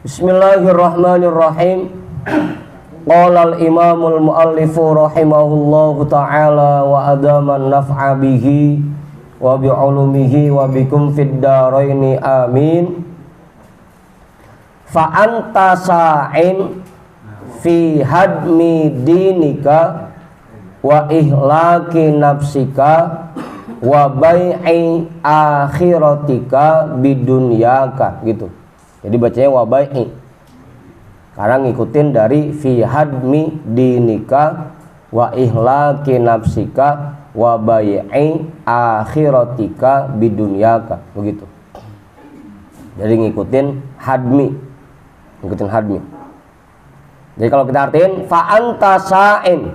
Bismillahirrahmanirrahim. Qala al-imamul muallifu rahimahullahu ta'ala wa adaman naf'a bihi wa bi'ulumihi wa bikum fid daraini amin. Fa anta sa'in fi hadmi dinika wa ihlaki nafsika wa bai'i akhiratika bidunyaka gitu. Jadi bacanya wa bai'i. Karena ngikutin dari fi hadmi dinika wa ihlaki nafsika wa bai'i akhiratika bidunyaka begitu. Jadi ngikutin hadmi. Jadi kalau kita artiin fa anta sa'in,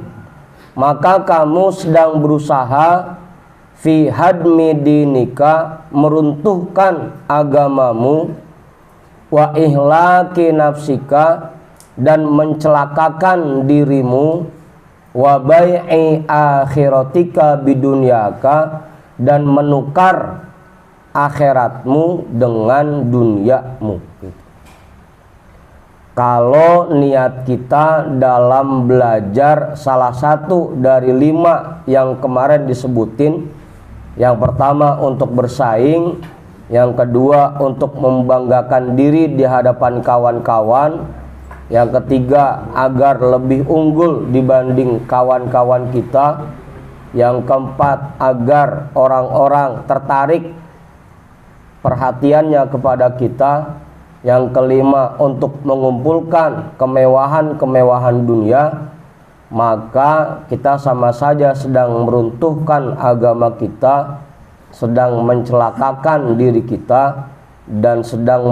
maka kamu sedang berusaha fi hadmi dinika, meruntuhkan agamamu, wa ihlaki nafsika, dan mencelakakan dirimu, wa bai'i akhiratika bidunyaka, dan menukar akhiratmu dengan duniamu. Kalau niat kita dalam belajar salah satu dari 5 yang kemarin disebutin, yang pertama untuk bersaing, yang kedua untuk membanggakan diri di hadapan kawan-kawan, yang ketiga agar lebih unggul dibanding kawan-kawan kita, yang keempat agar orang-orang tertarik perhatiannya kepada kita, yang kelima untuk mengumpulkan kemewahan-kemewahan dunia. Maka kita sama saja sedang meruntuhkan agama kita, sedang mencelakakan diri kita, dan sedang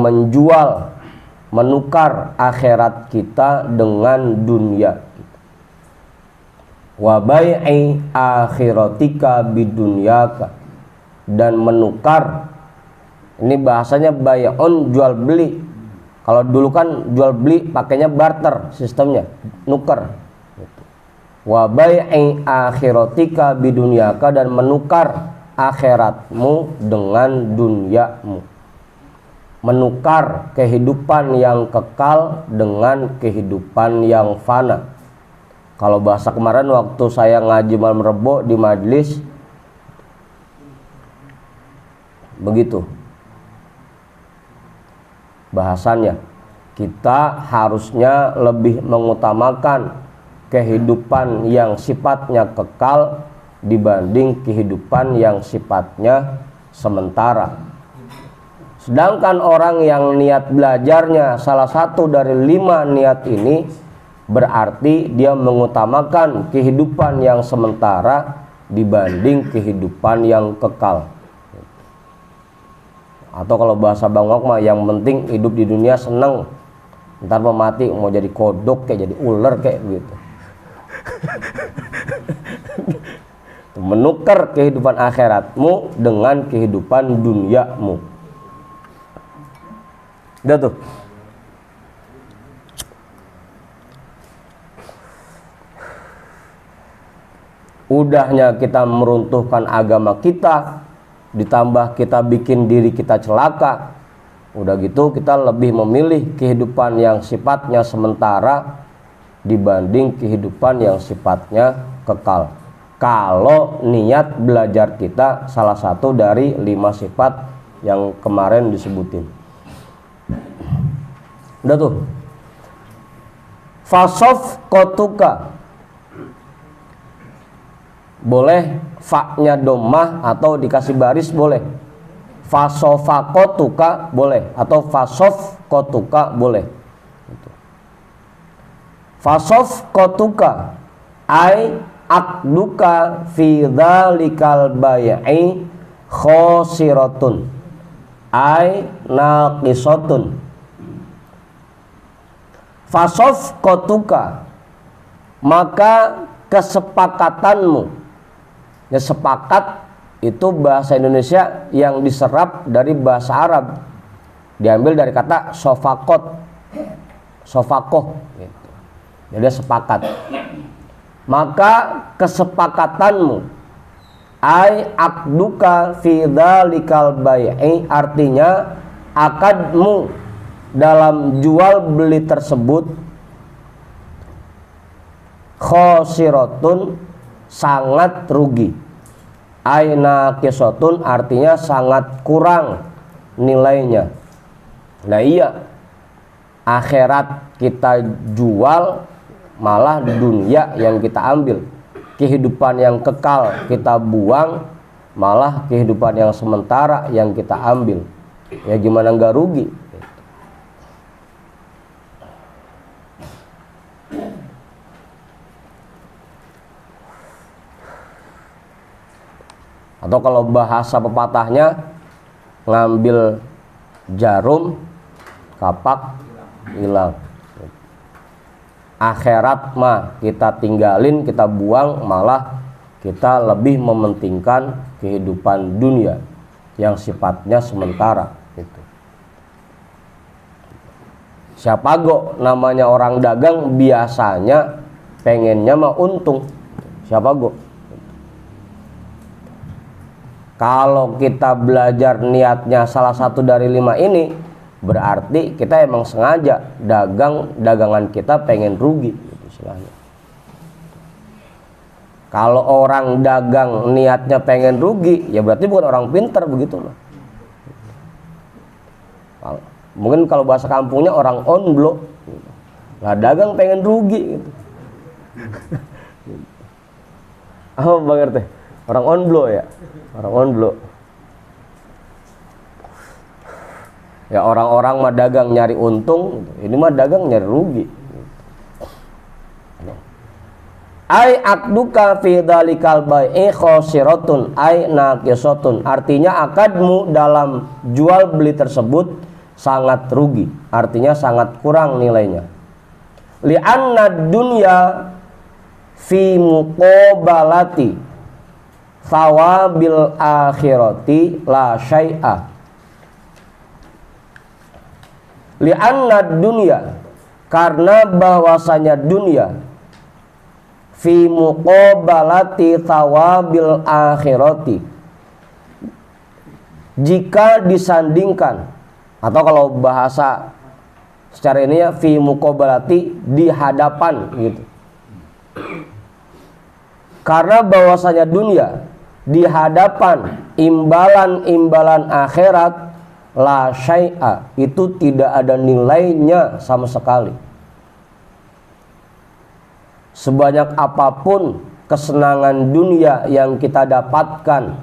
menukar akhirat kita dengan dunia. Wa bai'i akhiratika bidunyaka, dan menukar. Ini bahasanya bay'un, jual beli. Kalau dulu kan jual beli pakainya barter sistemnya, nuker. Wa bai'i akhiratika bidunyaka, dan menukar akhiratmu dengan duniamu. Menukar kehidupan yang kekal dengan kehidupan yang fana. Kalau bahasa kemarin waktu saya ngaji malam Rebo di majelis, begitu bahasannya. Kita harusnya lebih mengutamakan kehidupan yang sifatnya kekal dibanding kehidupan yang sifatnya sementara. Sedangkan orang yang niat belajarnya salah satu dari 5 niat ini, berarti dia mengutamakan kehidupan yang sementara dibanding kehidupan yang kekal. Atau kalau bahasa Bang Okma, yang penting hidup di dunia seneng, ntar mau mati mau jadi kodok kayak jadi ular kayak gitu. Menukar kehidupan akhiratmu dengan kehidupan duniamu. Udah tuh. Udahnya kita meruntuhkan agama kita, ditambah kita bikin diri kita celaka. Udah gitu kita lebih memilih kehidupan yang sifatnya sementara dibanding kehidupan yang sifatnya kekal. Kalau niat belajar kita salah satu dari 5 sifat yang kemarin disebutin. Udah tuh. Fasof kotuka, boleh fa-nya dhammah atau dikasih baris boleh. Fasofa kotuka boleh, atau fasof kotuka boleh. Fasof kotuka ai akduka fi dzalikal bai'i khosiratun ai naqisatun. Fasof kotuka, maka kesepakatanmu. Ya, sepakat itu bahasa Indonesia yang diserap dari bahasa Arab, diambil dari kata sofakot, sofakoh gitu. Jadi sepakat. Maka kesepakatanmu, ai akduka fi dzalikal bai'i, artinya akadmu dalam jual beli tersebut khosiratun, sangat rugi. Aina kisotun artinya sangat kurang nilainya. Nah iya, akhirat kita jual, malah dunia yang kita ambil. Kehidupan yang kekal kita buang, malah kehidupan yang sementara yang kita ambil. Ya gimana nggak rugi? Atau kalau bahasa pepatahnya, ngambil jarum, kapak hilang. Akhirat mah kita tinggalin, kita buang, malah kita lebih mementingkan kehidupan dunia yang sifatnya sementara. Gitu. Siapa go namanya orang dagang biasanya pengennya mah untung. Siapa go? Kalau kita belajar niatnya salah satu dari 5 ini, berarti kita emang sengaja dagangan kita pengen rugi gitu istilahnya. Kalau orang dagang niatnya pengen rugi, ya berarti bukan orang pintar begitu loh. Mungkin kalau bahasa kampungnya orang onblo, lah dagang pengen rugi gitu. Oh Bang RT, orang onblo ya. Orang onblo. Ya orang-orang mah dagang nyari untung, ini mah dagang nyari rugi. Ai akduka fi dzalikal bai'i khosiratun ai naqisatun. Artinya akadmu dalam jual beli tersebut sangat rugi, artinya sangat kurang nilainya. Li'anna dunya fi muqabalati thawabil akhirati la syai'a. Li'anna dunya, karena bahwasanya dunia fi muqabalati thawabil akhirati, jika disandingkan, atau kalau bahasa secara ini ya fi muqabalati, di hadapan gitu. Karena bahwasanya dunia di hadapan imbalan-imbalan akhirat la syai'a, itu tidak ada nilainya sama sekali. Sebanyak apapun kesenangan dunia yang kita dapatkan,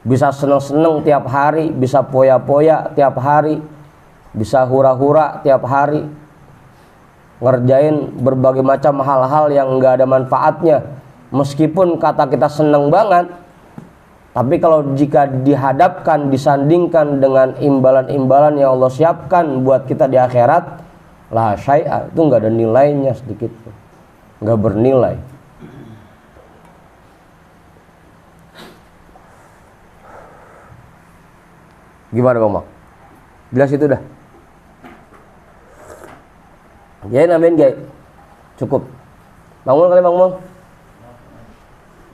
bisa seneng-seneng tiap hari, bisa poya-poya tiap hari, bisa hura-hura tiap hari, ngerjain berbagai macam hal-hal yang nggak ada manfaatnya, meskipun kata kita seneng banget, tapi kalau jika dihadapkan, disandingkan dengan imbalan-imbalan yang Allah siapkan buat kita di akhirat, la syai'a, itu nggak ada nilainya sedikit, nggak bernilai. Gimana Bang Mak? Jelas itu dah. Ya nambahin gak? Cukup. Bangun kali Bang Mul.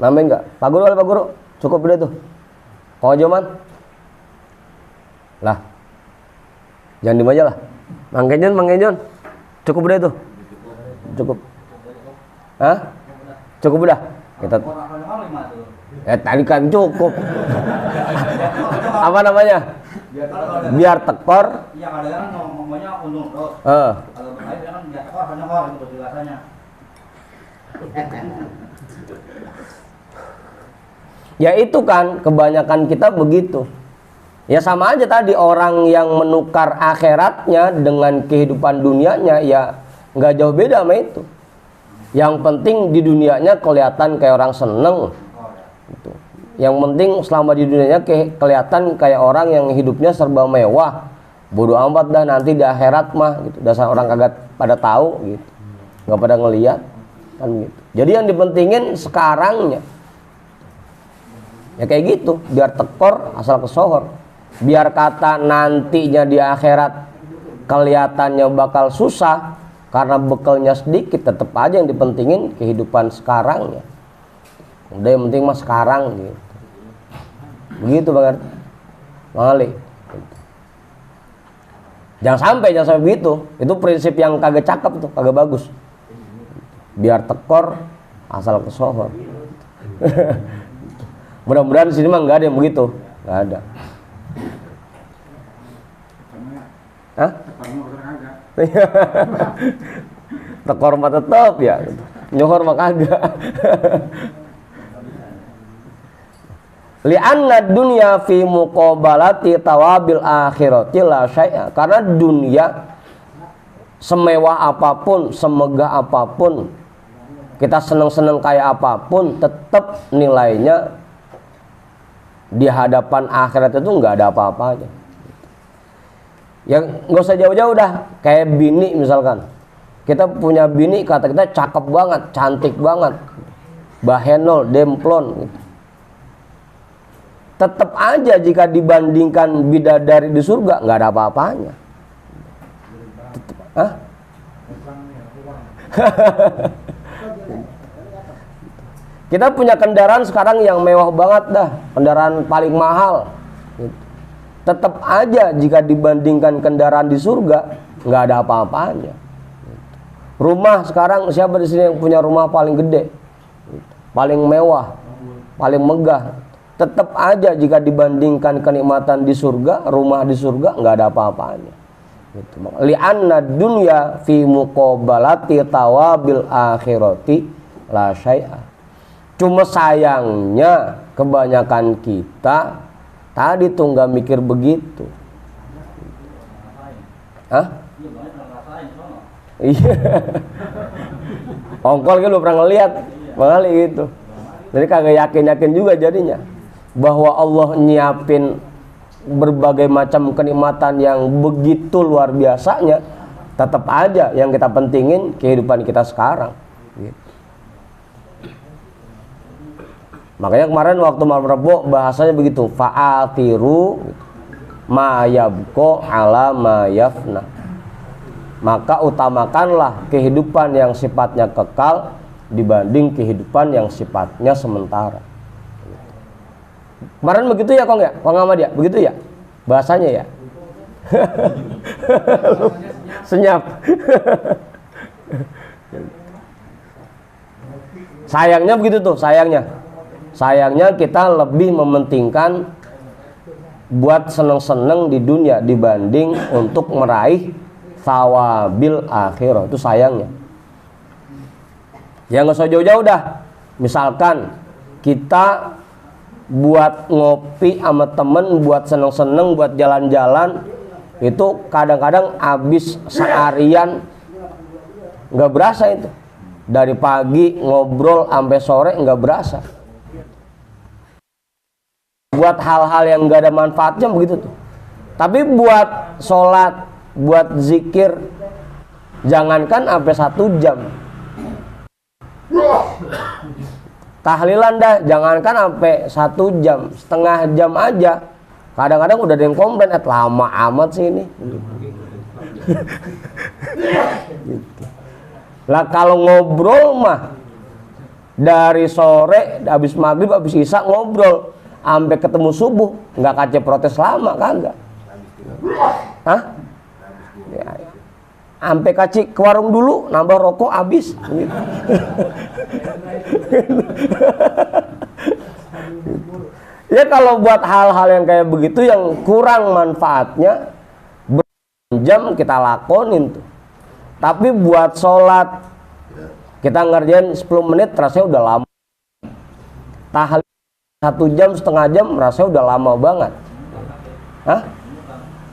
Nambahin gak? Pak Guru kali Pak Guru. Cukup udah tuh. Kau aja man. Lah. Jangan diem aja lah. Mang Kenjon. Cukup udah tuh. Cukup. Hah? Cukup udah. Kita. Tadi kan cukup. Apa namanya? Biar tekor. Iya kadang-kadang ngomongnya untung terus. Kalau berkait kan biar tekor hanya hor gitu penjelasannya. Ya itu kan kebanyakan kita begitu. Ya sama aja tadi, orang yang menukar akhiratnya dengan kehidupan dunianya, ya nggak jauh beda sama itu. Yang penting di dunianya kelihatan kayak orang seneng gitu. Yang penting selama di dunianya kelihatan kayak orang yang hidupnya serba mewah. Bodoh amat dah nanti di akhirat mah gitu. Dasar orang kagak pada tahu gitu. Nggak pada ngelihat kan gitu. Jadi yang dipentingin sekarangnya. Ya kayak gitu, biar tekor asal kesohor. Biar kata nantinya di akhirat kelihatannya bakal susah karena bekalnya sedikit, tetap aja yang dipentingin kehidupan sekarangnya. Udah yang penting mah sekarang gitu. Begitu Bang Ali. Jangan sampai begitu. Itu prinsip yang kagak cakep tuh, kagak bagus. Biar tekor asal kesohor. Mudah-mudahan di sini mah nggak ada yang begitu, nggak ada. Hah? Tekor mah tetap ya, nyohor mah kagak. Li'anna dunya fi muqabalati tawabil akhirati la syai'a. Karena dunia semewah apapun, semegah apapun, kita seneng-seneng kayak apapun, tetap nilainya di hadapan akhirat itu nggak ada apa-apanya. Ya nggak usah jauh-jauh dah, kayak bini misalkan. Kita punya bini, kata kita cakep banget, cantik banget, bahenol, demplon gitu. Tetap aja jika dibandingkan bidadari di surga nggak ada apa-apanya. Hah? Kita punya kendaraan sekarang yang mewah banget dah, kendaraan paling mahal. Tetap aja jika dibandingkan kendaraan di surga nggak ada apa-apanya. Rumah sekarang siapa di sini yang punya rumah paling gede, paling mewah, paling megah? Tetap aja jika dibandingkan kenikmatan di surga, rumah di surga nggak ada apa-apanya. Li'anna dunya fi muqabalati tawabil akhirati la syai'a. Cuma sayangnya kebanyakan kita tadi tuh nggak mikir begitu. Hah? Iya. Ongkol kan lu pernah ngeliat kali gitu. Jadi kagak yakin juga jadinya bahwa Allah nyiapin berbagai macam kenikmatan yang begitu luar biasanya. Tetap aja yang kita pentingin kehidupan kita sekarang gitu. Makanya kemarin waktu malam Rebo bahasanya begitu, fa'atiru ma yabqa ala ma yafna. Maka utamakanlah kehidupan yang sifatnya kekal dibanding kehidupan yang sifatnya sementara. Kemarin begitu ya Kong ya? Kong Ahmad ya? Begitu ya? Bahasanya ya? Senyap. Sayangnya begitu tuh, sayangnya. Sayangnya kita lebih mementingkan buat seneng-seneng di dunia dibanding untuk meraih thawabil akhirah. Itu sayangnya. Ya nggak usah jauh-jauh dah. Misalkan kita buat ngopi sama temen, buat seneng-seneng, buat jalan-jalan, itu kadang-kadang habis seharian nggak berasa itu. Dari pagi ngobrol sampai sore nggak berasa. Buat hal-hal yang nggak ada manfaatnya begitu tuh. Tapi buat sholat, buat zikir, jangankan sampai 1 jam. Tahlilan dah, jangankan sampai 1 jam, setengah jam aja. Kadang-kadang udah ada yang komplain, lama amat sih ini. Gitu. Lah kalau ngobrol mah dari sore, habis maghrib, habis isya ngobrol, sampai ketemu subuh, nggak kace protes lama kagak. Hah? Ya. Sampai kaci ke warung dulu, nambah rokok habis. Gitu. Ya kalau buat hal-hal yang kayak begitu yang kurang manfaatnya, berjam kita lakonin tuh. Tapi buat sholat kita ngerjain 10 menit rasanya udah lama. Tahlil 1 jam, setengah jam rasanya udah lama banget. Hah?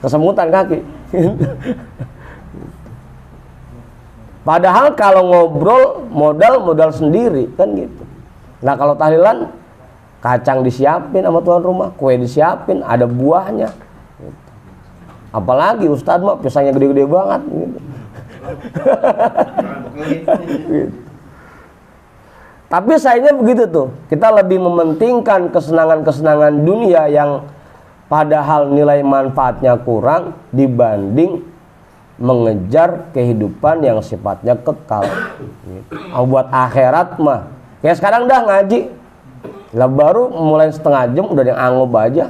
Kesemutan kaki. Padahal kalau ngobrol modal sendiri kan gitu. Nah kalau tahlilan kacang disiapin sama tuan rumah, kue disiapin, ada buahnya. Gitu. Apalagi Ustadz mah pisangnya gede-gede banget. Gitu. Gitu. Tapi sayangnya begitu tuh. Kita lebih mementingkan kesenangan-kesenangan dunia yang padahal nilai manfaatnya kurang dibanding mengejar kehidupan yang sifatnya kekal. Gitu. Buat akhirat mah kayak sekarang dah ngaji lah baru mulai setengah jam udah ada yang angob aja.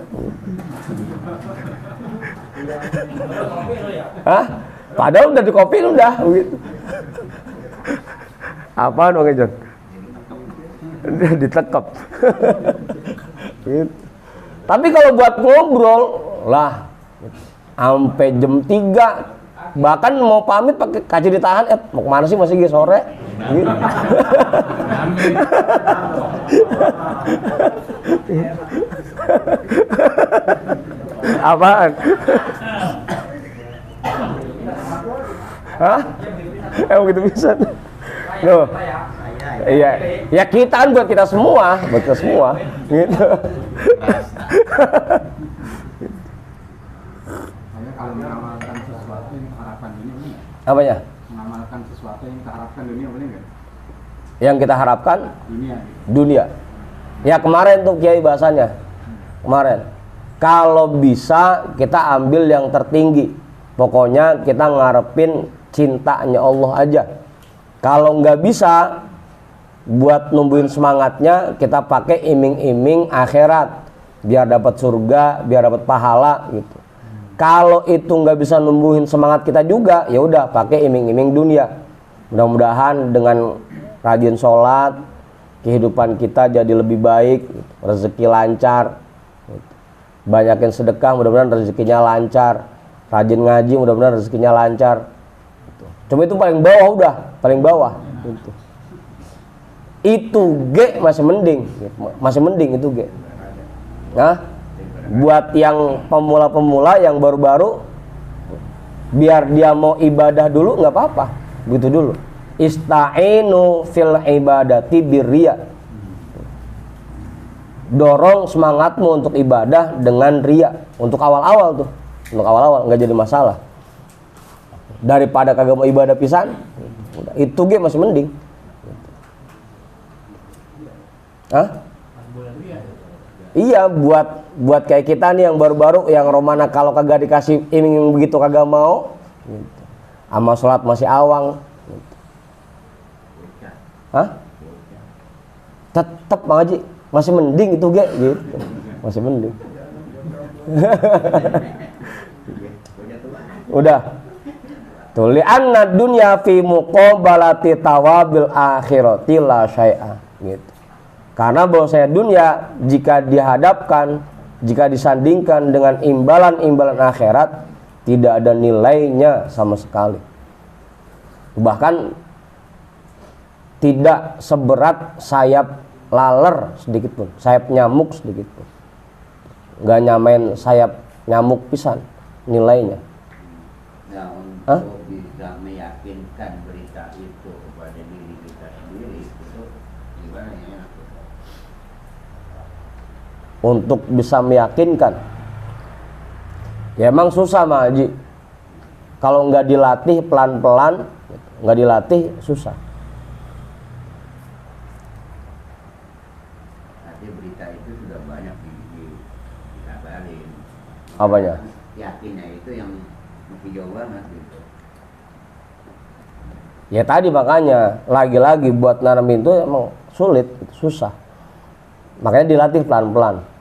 Hah? Padahal udah dikopiin udah begitu. Apaan Bang Ejon? Ditekep. Gitu. Tapi kalau buat ngobrol lah sampai jam 3, bahkan mau pamit pakai kaci ditahan, mau kemana sih masih sore? Gitu. Apaan? Hah? Emang gitu bisa? Loh. Iya, ya kita kan buat kita semua, gitu. Kalau mengamalkan sesuatu yang kita harapkan dunia, Apa ya? mengamalkan sesuatu yang kita harapkan dunia boleh nggak? Yang kita harapkan Dunia. dunia. Ya kemarin tuh Kiai bahasanya. Kemarin. Kalau bisa kita ambil yang tertinggi. Pokoknya kita ngarepin cintanya Allah aja. Kalau nggak bisa, buat numbuhin semangatnya kita pakai iming-iming akhirat biar dapat surga, biar dapat pahala gitu. Kalau itu nggak bisa numbuhin semangat kita juga, ya udah pakai iming-iming dunia. Mudah-mudahan dengan rajin sholat, kehidupan kita jadi lebih baik, gitu. Rezeki lancar, gitu. Banyakin sedekah, mudah-mudahan rezekinya lancar. Rajin ngaji, mudah-mudahan rezekinya lancar. Gitu. Coba itu paling bawah udah, paling bawah. Gitu. Itu G masih mending itu G. Nah, buat yang pemula-pemula yang baru-baru, biar dia mau ibadah dulu nggak apa-apa, begitu dulu. Ista'inu fil ibadati birriya. Dorong semangatmu untuk ibadah dengan ria. Untuk awal-awal tuh, untuk awal-awal nggak jadi masalah. Daripada kagak mau ibadah pisan, itu G masih mending. Hah? Iya, buat kayak kita nih yang baru-baru, yang romana kalau kagak dikasih iming begitu kagak mau, gitu. Sama sholat masih awang, gitu. Hah? Tetep Bang Haji masih mending itu Ge, gitu. Masih mending. Udah. Tuh li'anna dunya fi muqabalati tawabil akhirati la syai'a, gitu. Karena bahwasanya dunia jika dihadapkan, jika disandingkan dengan imbalan-imbalan akhirat, tidak ada nilainya sama sekali. Bahkan tidak seberat sayap laler sedikit pun, sayap nyamuk sedikit pun. Nggak nyamain sayap nyamuk pisan nilainya. Nah, untuk bisa meyakinkan berita itu kepada diri kita sendiri, itu gimana ya? Untuk bisa meyakinkan, ya emang susah Mak Haji. Kalau nggak dilatih pelan-pelan, nggak dilatih susah. Nanti berita itu sudah banyak dikabarin. Apanya? Yakinnya itu yang masih jauh banget gitu. Ya tadi makanya lagi-lagi buat nanamin itu emang sulit, susah. Makanya dilatih pelan-pelan.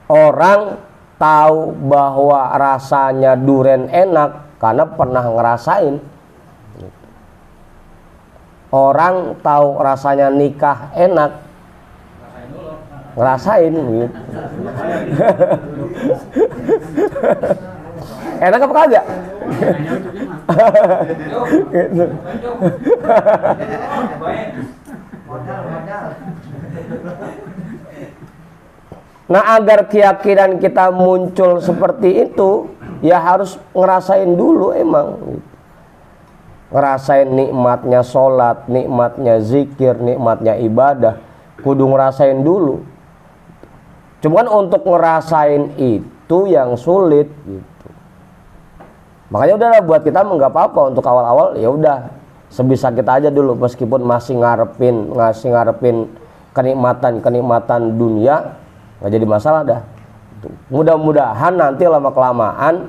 Orang tahu bahwa rasanya duren enak karena pernah ngerasain. Orang tahu rasanya nikah enak, ngerasain gitu. Enak apa kagak? Gitu. Nah, agar keyakinan kita muncul seperti itu, ya harus ngerasain dulu emang. Ngerasain nikmatnya sholat, nikmatnya zikir, nikmatnya ibadah. Kudu ngerasain dulu. Cuman untuk ngerasain itu yang sulit gitu. Makanya udahlah buat kita nggak apa-apa untuk awal-awal, ya udah sebisa kita aja dulu, meskipun masih ngarepin kenikmatan dunia. Nggak jadi masalah dah. Mudah-mudahan nanti lama-kelamaan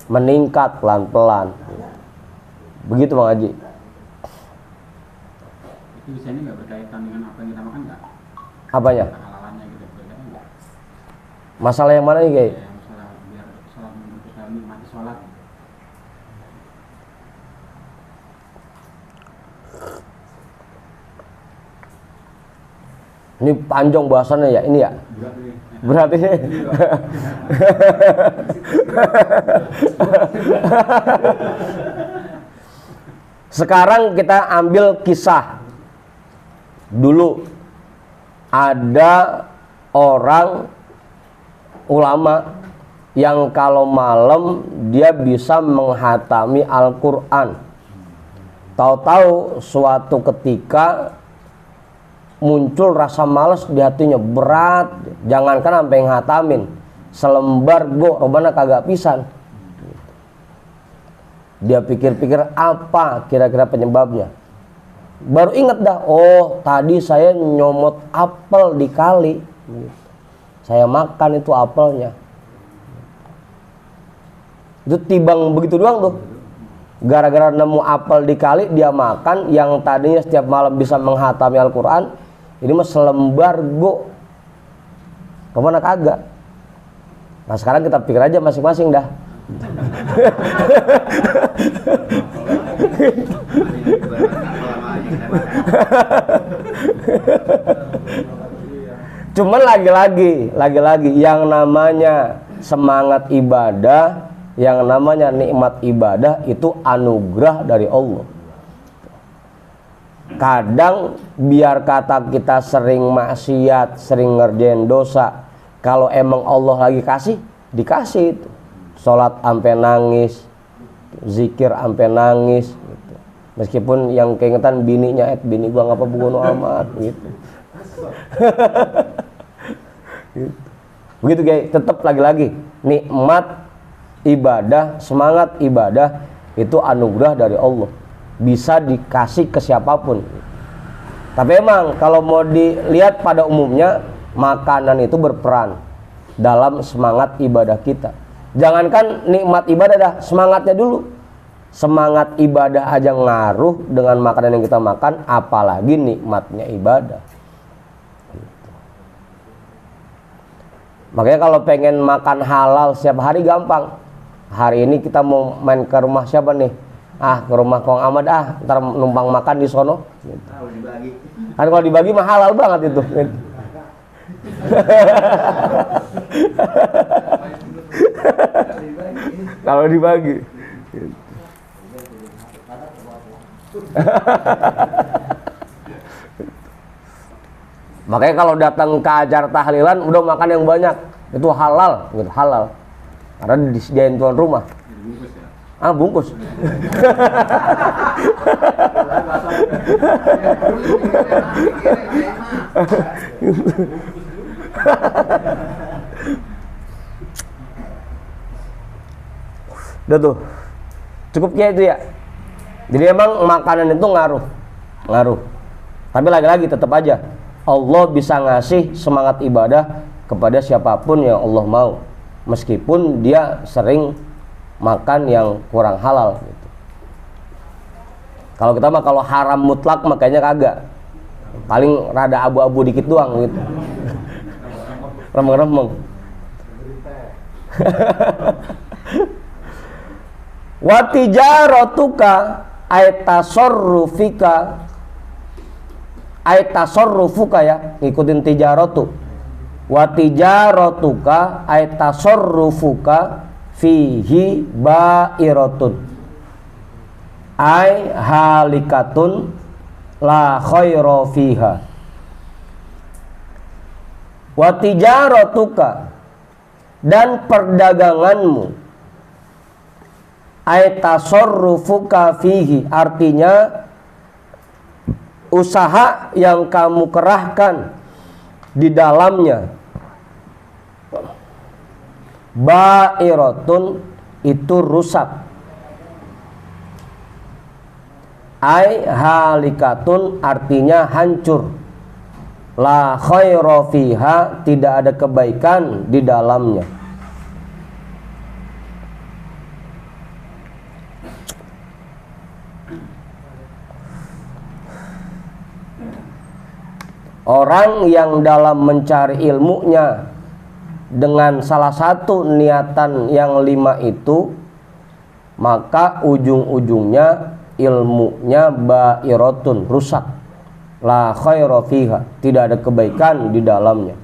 meningkat pelan-pelan. Begitu Bang Haji. Itu biasanya nggak berkaitan dengan apa yang kita makan nggak? Apanya? Halalannya gitu berkaitan nggak? Masalah yang mana nih Kiai? Masalah biar sholat kita nikmati sholat sholat. Ini panjang bahasannya ya, ini ya. Berarti sekarang kita ambil kisah. Dulu ada orang ulama yang kalau malam dia bisa menghatami Al-Quran. Tahu-tahu suatu ketika muncul rasa malas di hatinya, berat, jangankan sampai ngatamin, selembar robana kagak pisan. Dia pikir-pikir apa kira-kira penyebabnya. Baru ingat dah, oh tadi saya nyomot apel di kali, saya makan itu apelnya. Itu tibang begitu doang tuh. Gara-gara nemu apel di kali dia makan, yang tadinya setiap malam bisa menghatami Al-Quran, ini mah selembar kemana kagak. Nah sekarang kita pikir aja masing-masing dah. Cuman lagi-lagi yang namanya semangat ibadah, yang namanya nikmat ibadah itu anugerah dari Allah. Kadang biar kata kita sering maksiat, sering ngerjain dosa, kalau emang Allah lagi kasih, dikasih itu. Sholat ampe nangis, zikir ampe nangis gitu. Meskipun yang keingetan bininya, bini gua ngapa bunuh amat gitu. Begitu guys, tetap lagi-lagi nikmat ibadah, semangat ibadah itu anugerah dari Allah. Bisa dikasih ke siapapun. Tapi emang kalau mau dilihat pada umumnya, makanan itu berperan dalam semangat ibadah kita. Jangankan nikmat ibadah dah, semangatnya dulu. Semangat ibadah aja ngaruh dengan makanan yang kita makan, apalagi nikmatnya ibadah. Makanya kalau pengen makan halal setiap hari gampang. Hari ini kita mau main ke rumah siapa nih? Ke rumah Kong Ahmad, ntar numpang makan di sono. Kan kalau dibagi mah halal banget itu. Kalau dibagi. Makanya kalau datang ke ajar tahlilan udah makan yang banyak, itu halal, gitu, halal. Karena disediain tuan rumah. Bungkus. Udah tuh. Cukup kayak itu ya. Jadi emang makanan itu ngaruh. Tapi lagi-lagi tetap aja Allah bisa ngasih semangat ibadah kepada siapapun yang Allah mau. Meskipun dia sering makan yang kurang halal gitu. Kalau kita mah kalau haram mutlak makanya kagak. Paling rada abu-abu dikit doang gitu. Remeng-remeng. Wa tijaratuka aitasarrufuka ya, ngikutin tijaratu. Wa tijaratuka aitasarrufuka fihi ba'iratun ay halikatun la khaira fiha. Wa tijaratuka, dan perdaganganmu, ay tasarrufuka fihi, artinya usaha yang kamu kerahkan di dalamnya, ba'iratun, itu rusak, ay halikatun, artinya hancur, la khaira fiha, tidak ada kebaikan di dalamnya. Orang yang dalam mencari ilmunya dengan salah satu niatan yang 5 itu, maka ujung-ujungnya ilmunya ba'iratun, rusak. La khaira fiha, tidak ada kebaikan di dalamnya.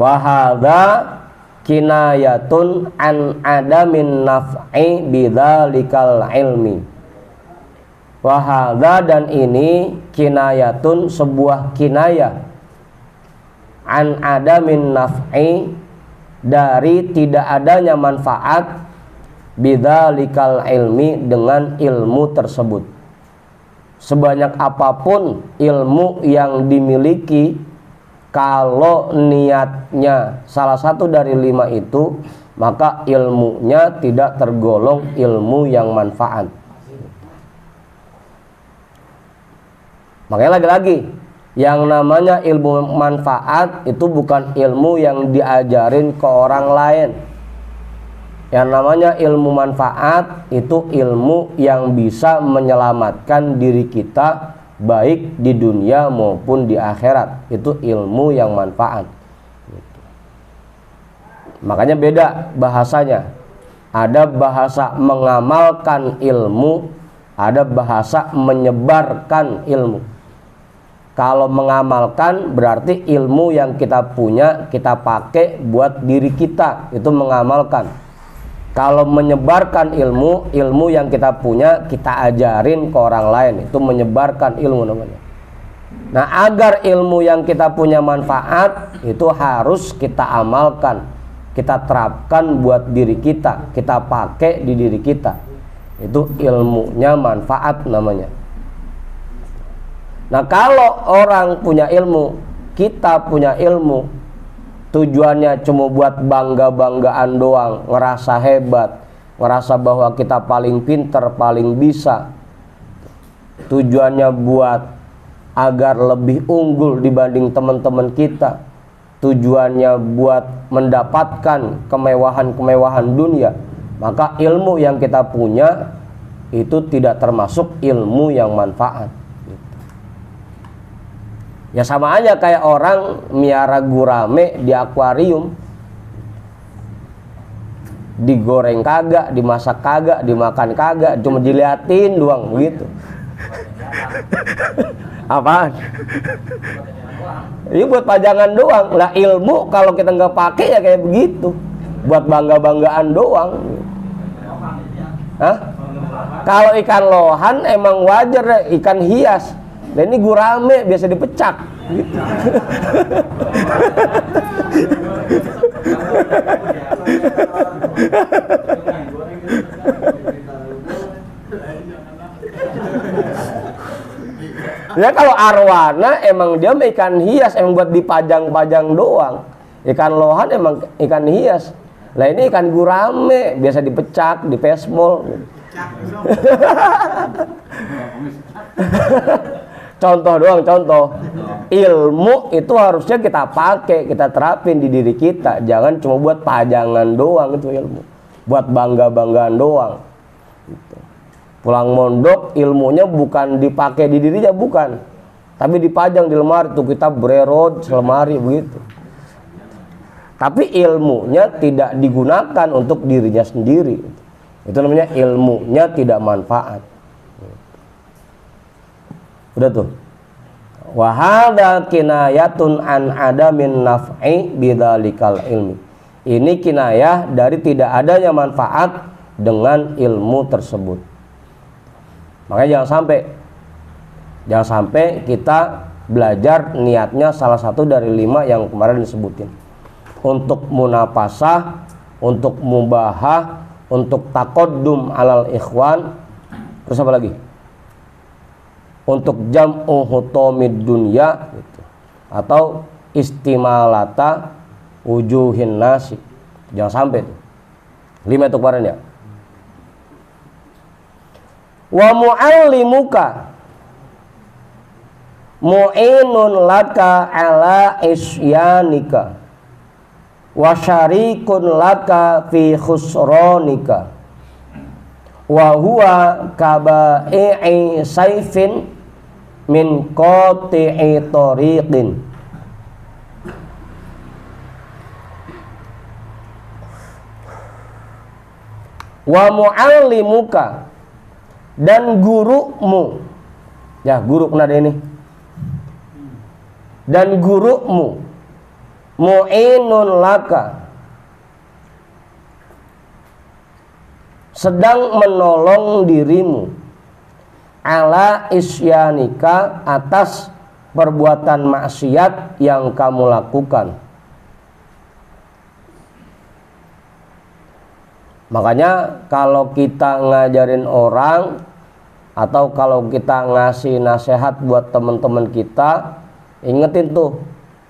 Wa hadza kinayatun an adamin naf'i bidzalikal ilmi. Wa hadza, dan ini kinayatun, sebuah kinayah, an adamin naf'i, dari tidak adanya manfaat, bidzalikal ilmi, dengan ilmu tersebut. Sebanyak apapun ilmu yang dimiliki, kalau niatnya salah satu dari 5 itu, maka ilmunya tidak tergolong ilmu yang manfaat. Makanya lagi-lagi, yang namanya ilmu manfaat itu bukan ilmu yang diajarin ke orang lain. Yang namanya ilmu manfaat itu ilmu yang bisa menyelamatkan diri kita, baik di dunia maupun di akhirat. Itu ilmu yang manfaat. Makanya beda bahasanya. Ada bahasa mengamalkan ilmu, ada bahasa menyebarkan ilmu. Kalau mengamalkan berarti ilmu yang kita punya kita pakai buat diri kita, itu mengamalkan. Kalau menyebarkan ilmu, ilmu yang kita punya kita ajarin ke orang lain, itu menyebarkan ilmu namanya. Nah, agar ilmu yang kita punya manfaat, itu harus kita amalkan, kita terapkan buat diri kita, kita pakai di diri kita. Itu ilmunya manfaat namanya. Nah, kalau orang punya ilmu, kita punya ilmu, tujuannya cuma buat bangga-banggaan doang, ngerasa hebat, ngerasa bahwa kita paling pinter, paling bisa. Tujuannya buat agar lebih unggul dibanding teman-teman kita. Tujuannya buat mendapatkan kemewahan-kemewahan dunia. Maka ilmu yang kita punya itu tidak termasuk ilmu yang manfaat. Ya sama aja kayak orang miara gurame di akuarium, digoreng kagak, dimasak kagak, dimakan kagak, cuma diliatin doang begitu. Apaan? Ini buat pajangan doang. Lah ilmu kalau kita nggak pakai ya kayak begitu, buat bangga-banggaan doang. Hah? Kalau ikan lohan emang wajar, ikan hias. Dan ini gurame biasa dipecak gitu. Ya kalau arwana emang dia ikan hias, emang buat dipajang-pajang doang. Ikan lohan emang ikan hias. Lah ini ikan gurame biasa dipecak, di pesmol gitu. Contoh doang, contoh. Ilmu itu harusnya kita pakai, kita terapin di diri kita. Jangan cuma buat pajangan doang itu ilmu, buat bangga-banggaan doang gitu. Pulang mondok ilmunya bukan dipakai di dirinya, bukan, tapi dipajang di lemari tuh, kita bererot selemari begitu. Tapi ilmunya tidak digunakan untuk dirinya sendiri. Itu namanya ilmunya tidak manfaat. Udah tuh. Wa hadza kinayatun an adamin naf'i bidzalikal ilmi. Ini kinayah dari tidak adanya manfaat dengan ilmu tersebut. Makanya jangan sampai kita belajar niatnya salah satu dari 5 yang kemarin disebutin. Untuk munafasah, untuk mubahah, untuk taqaddum alal ikhwan, terus apa lagi? Untuk jam'u hutomid dunya gitu. Atau istimalata wujuhin nasi. Jangan sampai tuh. 5 itu kemarin ya. Wa mu'allimuka mu'inun laka ala isyanika wa syarikun laka fi khusranika wa huwa kaba'i saifin min qati'i tariqin. wa muallimuka, dan gurumu. Ya, guru kena ada ini. Dan gurumu, mu'inun laka, sedang menolong dirimu, ala isyanika, atas perbuatan maksiat yang kamu lakukan. Makanya kalau kita ngajarin orang atau kalau kita ngasih nasihat buat teman-teman kita, ingetin tuh,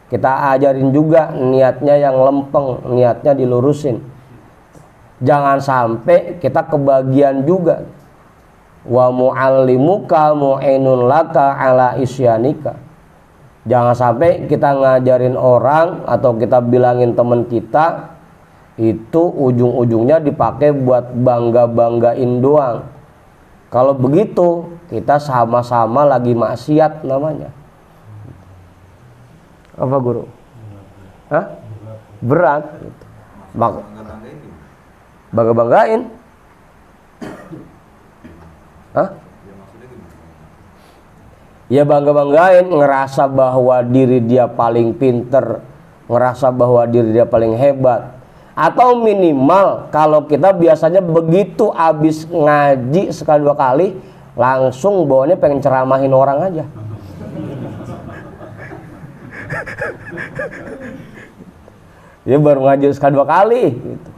kita ajarin juga niatnya yang lempeng, niatnya dilurusin. Jangan sampai kita kebagian juga. Wa muallimuka mu'inun laka ala isyanika. Jangan sampai kita ngajarin orang atau kita bilangin teman kita, itu ujung-ujungnya dipakai buat bangga-banggain doang. Kalau begitu kita sama-sama lagi maksiat namanya. Apa guru? Hah? Berat. Bangga-banggain. Hah? Ya bangga-banggain, ngerasa bahwa diri dia paling pinter, ngerasa bahwa diri dia paling hebat. Atau minimal kalau kita biasanya begitu abis ngaji sekali dua kali, langsung bawaannya pengen ceramahin orang aja. Ya baru ngaji sekali dua kali gitu.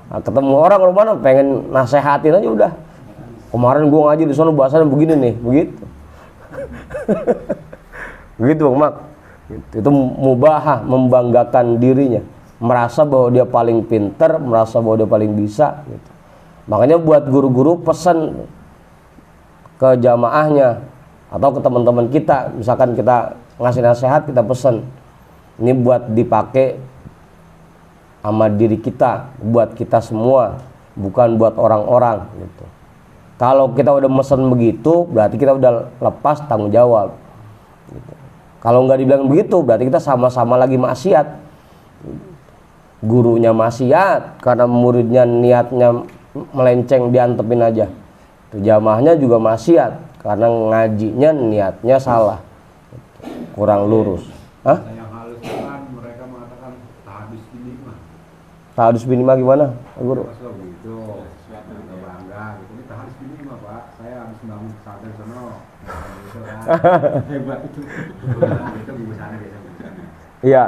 Nah, ketemu orang rumah pengen nasehatin aja udah. Kemarin gua ngaji di sana bahasanya begini nih, begitu. Begitu Bang Mak. Itu mubahah, membanggakan dirinya, merasa bahwa dia paling pinter, merasa bahwa dia paling bisa gitu. Makanya buat guru-guru pesan ke jamaahnya atau ke teman-teman kita, misalkan kita ngasih nasihat, kita pesan ini buat dipakai sama diri kita, buat kita semua, bukan buat orang-orang gitu. Kalau kita udah mesen begitu, berarti kita udah lepas tanggung jawab gitu. Kalau nggak dibilang begitu, berarti kita sama-sama lagi maksiat. Gurunya maksiat karena muridnya niatnya melenceng, diantepin aja. Itu jamaahnya juga maksiat karena ngajinya niatnya salah, kurang lurus. Hah? Yang halus kan mereka mengatakan tahadus binimah. Tahadus binimah gimana, Guru? Pas lo begitu, agak bangga gitu. Ini tahadus binimah Pak, saya habis bangun pesantren sono. Gitu kan. Hebat itu. Itu di sana biasa. Iya.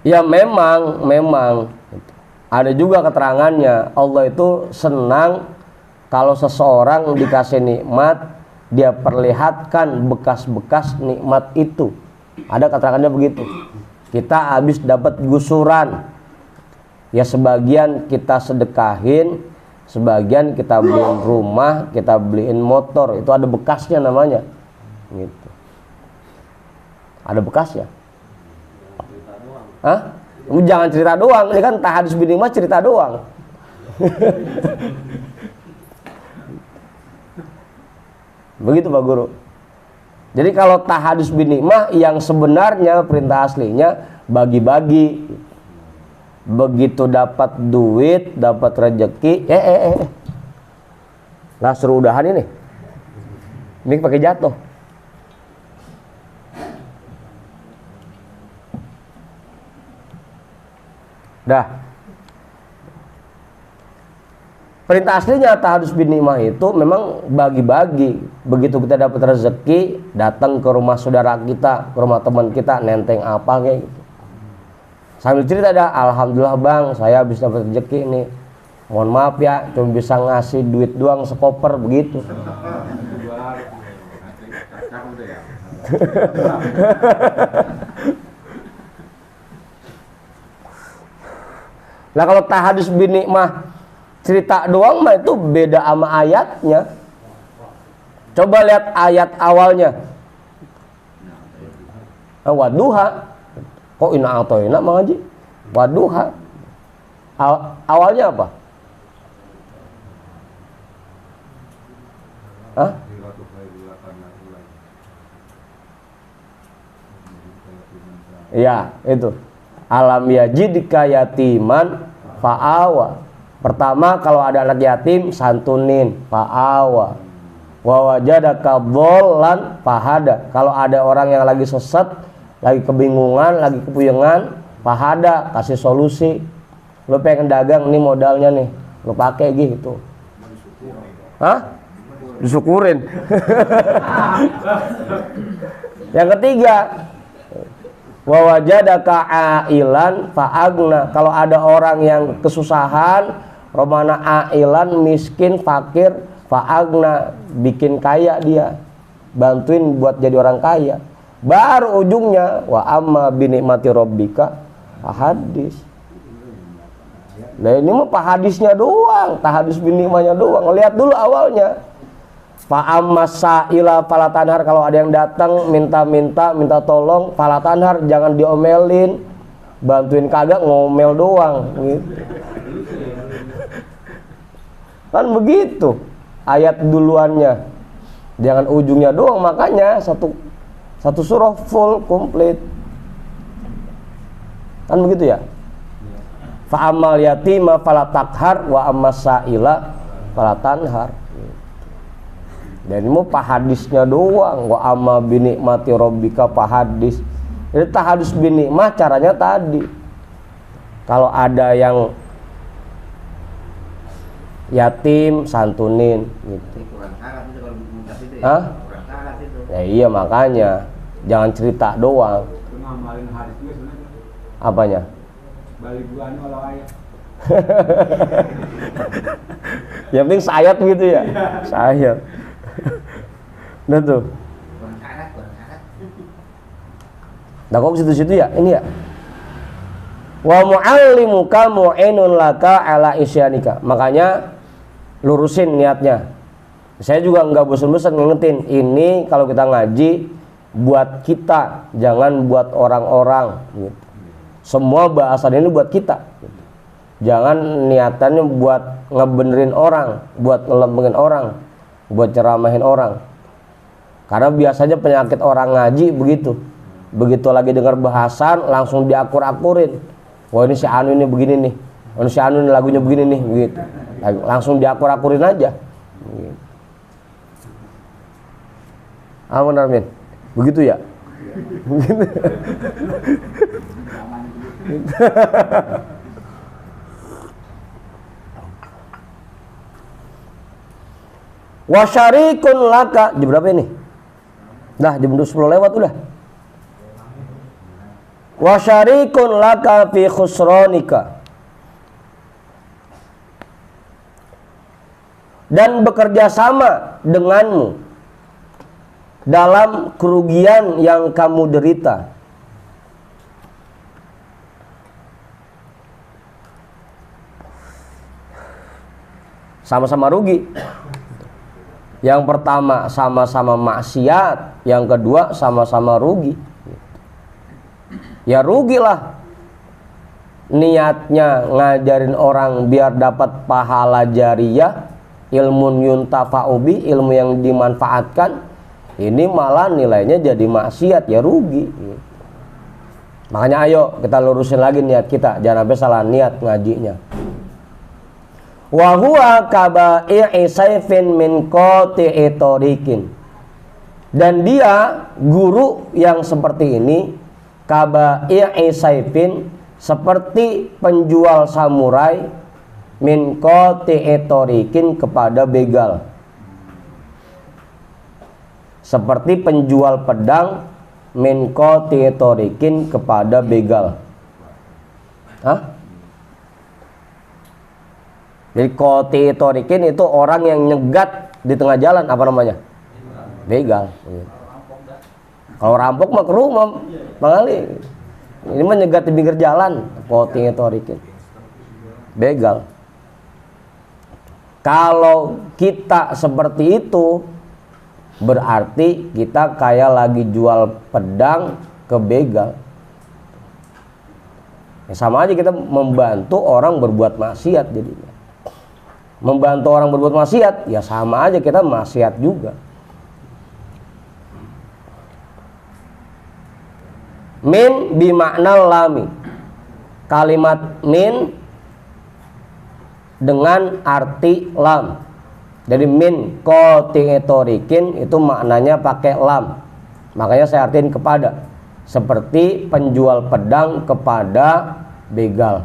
Ya memang ada juga keterangannya, Allah itu senang kalau seseorang dikasih nikmat, dia perlihatkan bekas-bekas nikmat itu. Ada keterangannya begitu. Kita habis dapat gusuran, ya sebagian kita sedekahin, sebagian kita beliin rumah, kita beliin motor, itu ada bekasnya namanya gitu. Ada bekasnya. Hah? Jangan cerita doang, ini kan tahadus binimah cerita doang. Begitu Pak Guru. Jadi kalau tahadus binimah yang sebenarnya perintah aslinya bagi-bagi. Begitu dapat duit, dapat rezeki, nggak seru udahan ini. Ini pakai jatuh. Dah. Perintah aslinya tahadus binimah itu memang bagi-bagi. Begitu kita dapat rezeki, datang ke rumah saudara kita, ke rumah teman kita, nenteng apa kayak gitu. Sambil cerita dah, alhamdulillah Bang, saya habis dapat rezeki ini. Mohon maaf ya, cuma bisa ngasih duit doang sekoper begitu. Nah kalau tahadus binimah cerita doang mah itu beda sama ayatnya. Coba lihat ayat awalnya. Waduha. Kok ina atau ina Mang Haji? Waduha. Awalnya apa? Hah? Iya, itu. Alam yajidka yatiman fa'awa. Pertama, kalau ada anak yatim santunin, fa'awa. Wa wajadaka dhallan fahada. Kalau ada orang yang lagi sesat, lagi kebingungan, lagi kepuyengan, fahada, kasih solusi. Lu pengen dagang, nih modalnya nih, lu pakai gitu. Hah? Disyukurin. Yang ketiga, wa wajadaka ailan fa'agna. Kalau ada orang yang kesusahan, romana ailan, miskin, fakir, fa'agna, bikin kaya dia, bantuin buat jadi orang kaya. Baru ujungnya wa amma binikmati rabbika hadis. Nah ini mah hadisnya doang, hadis binikmahnya doang. Lihat dulu awalnya. Fa amma sa'ila falatanhar, kalau ada yang datang minta tolong, falatanhar, jangan diomelin. Bantuin kagak, ngomel doang gitu. Kan begitu ayat duluannya, jangan ujungnya doang. Makanya satu surah full komplit, kan begitu ya. Fa amal yatima fala takhar wa ammas sa'ila fala tanhar. Dan ini hadisnya doang, wa amma binikmati rabbika hadis. Jadi tahadus binikmah caranya tadi. Kalau ada yang yatim santunin gitu. Kurang syarat itu kalau mengucap itu ya. Hah? Kurang syarat itu. Ya iya, makanya jangan cerita doang. Itu ngamalin hadis juga sebenarnya. Apanya? Balik buahnya walau ayat. Yang penting sayat gitu ya. Sayat. Nah tuh. Kurang syarat. Nah kok situ-situ ya? Ini ya. Wa mu'allimuka mu'inun laka ala isyanika. Makanya lurusin niatnya. Saya juga nggak bosan-bosan ngingetin. Ini kalau kita ngaji buat kita, jangan buat orang-orang gitu. Semua bahasan ini buat kita. Jangan niatannya buat ngebenerin orang, buat ngelembengin orang, buat ceramahin orang. Karena biasanya penyakit orang ngaji begitu. Begitu lagi dengar bahasan langsung diakur-akurin. Wah ini si Anu ini begini nih. Oh, si Anu ini lagunya begini nih, begitu. Langsung diakur-akurin aja. Begitu. Amin amin. Begitu ya? Begitu. Wasyarikun laka. Jam berapa ini? Dah jam 10 lewat udah. Wasyarikun laka fi khusronika. Dan bekerja sama denganmu dalam kerugian yang kamu derita. Sama-sama rugi. Yang pertama sama-sama maksiat, yang kedua sama-sama rugi. Ya rugilah. Niatnya ngajarin orang biar dapat pahala jariyah, ilmun yuntafa'u bi, ilmu yang dimanfaatkan. Ini malah nilainya jadi maksiat, ya rugi. Makanya ayo kita lurusin lagi niat kita, jangan sampai salah niat ngajinya. Wa huwa kaba'i sayfin min qati'i tariqin. Dan dia guru yang seperti ini, kaba'i sayfin, seperti penjual samurai, min qati'i tariqin, kepada begal. Seperti penjual pedang, min qati'i tariqin, kepada begal. Hah? Jadi qati'i tariqin itu orang yang nyegat di tengah jalan, apa namanya? Begal. Kalau rampok mah ke rumah, pengali. Ini mah nyegat di pinggir jalan, qati'i tariqin. Begal. Kalau kita seperti itu, berarti kita kayak lagi jual pedang ke begal. Ya, sama aja kita membantu orang berbuat maksiat jadinya. Membantu orang berbuat maksiat, ya sama aja kita maksiat juga. Min bimakna lami. Kalimat min dengan arti lam. Jadi min qati'itorikin itu maknanya pakai lam. Makanya saya artiin kepada, seperti penjual pedang kepada begal.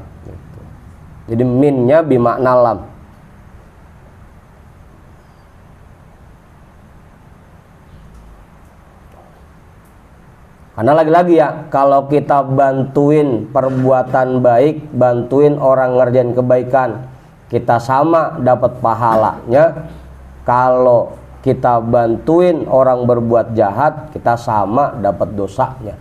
Jadi minnya bimakna lam. Karena lagi-lagi ya, kalau kita bantuin perbuatan baik, bantuin orang ngerjain kebaikan, kita sama dapat pahalanya. Kalau kita bantuin orang berbuat jahat, kita sama dapat dosanya.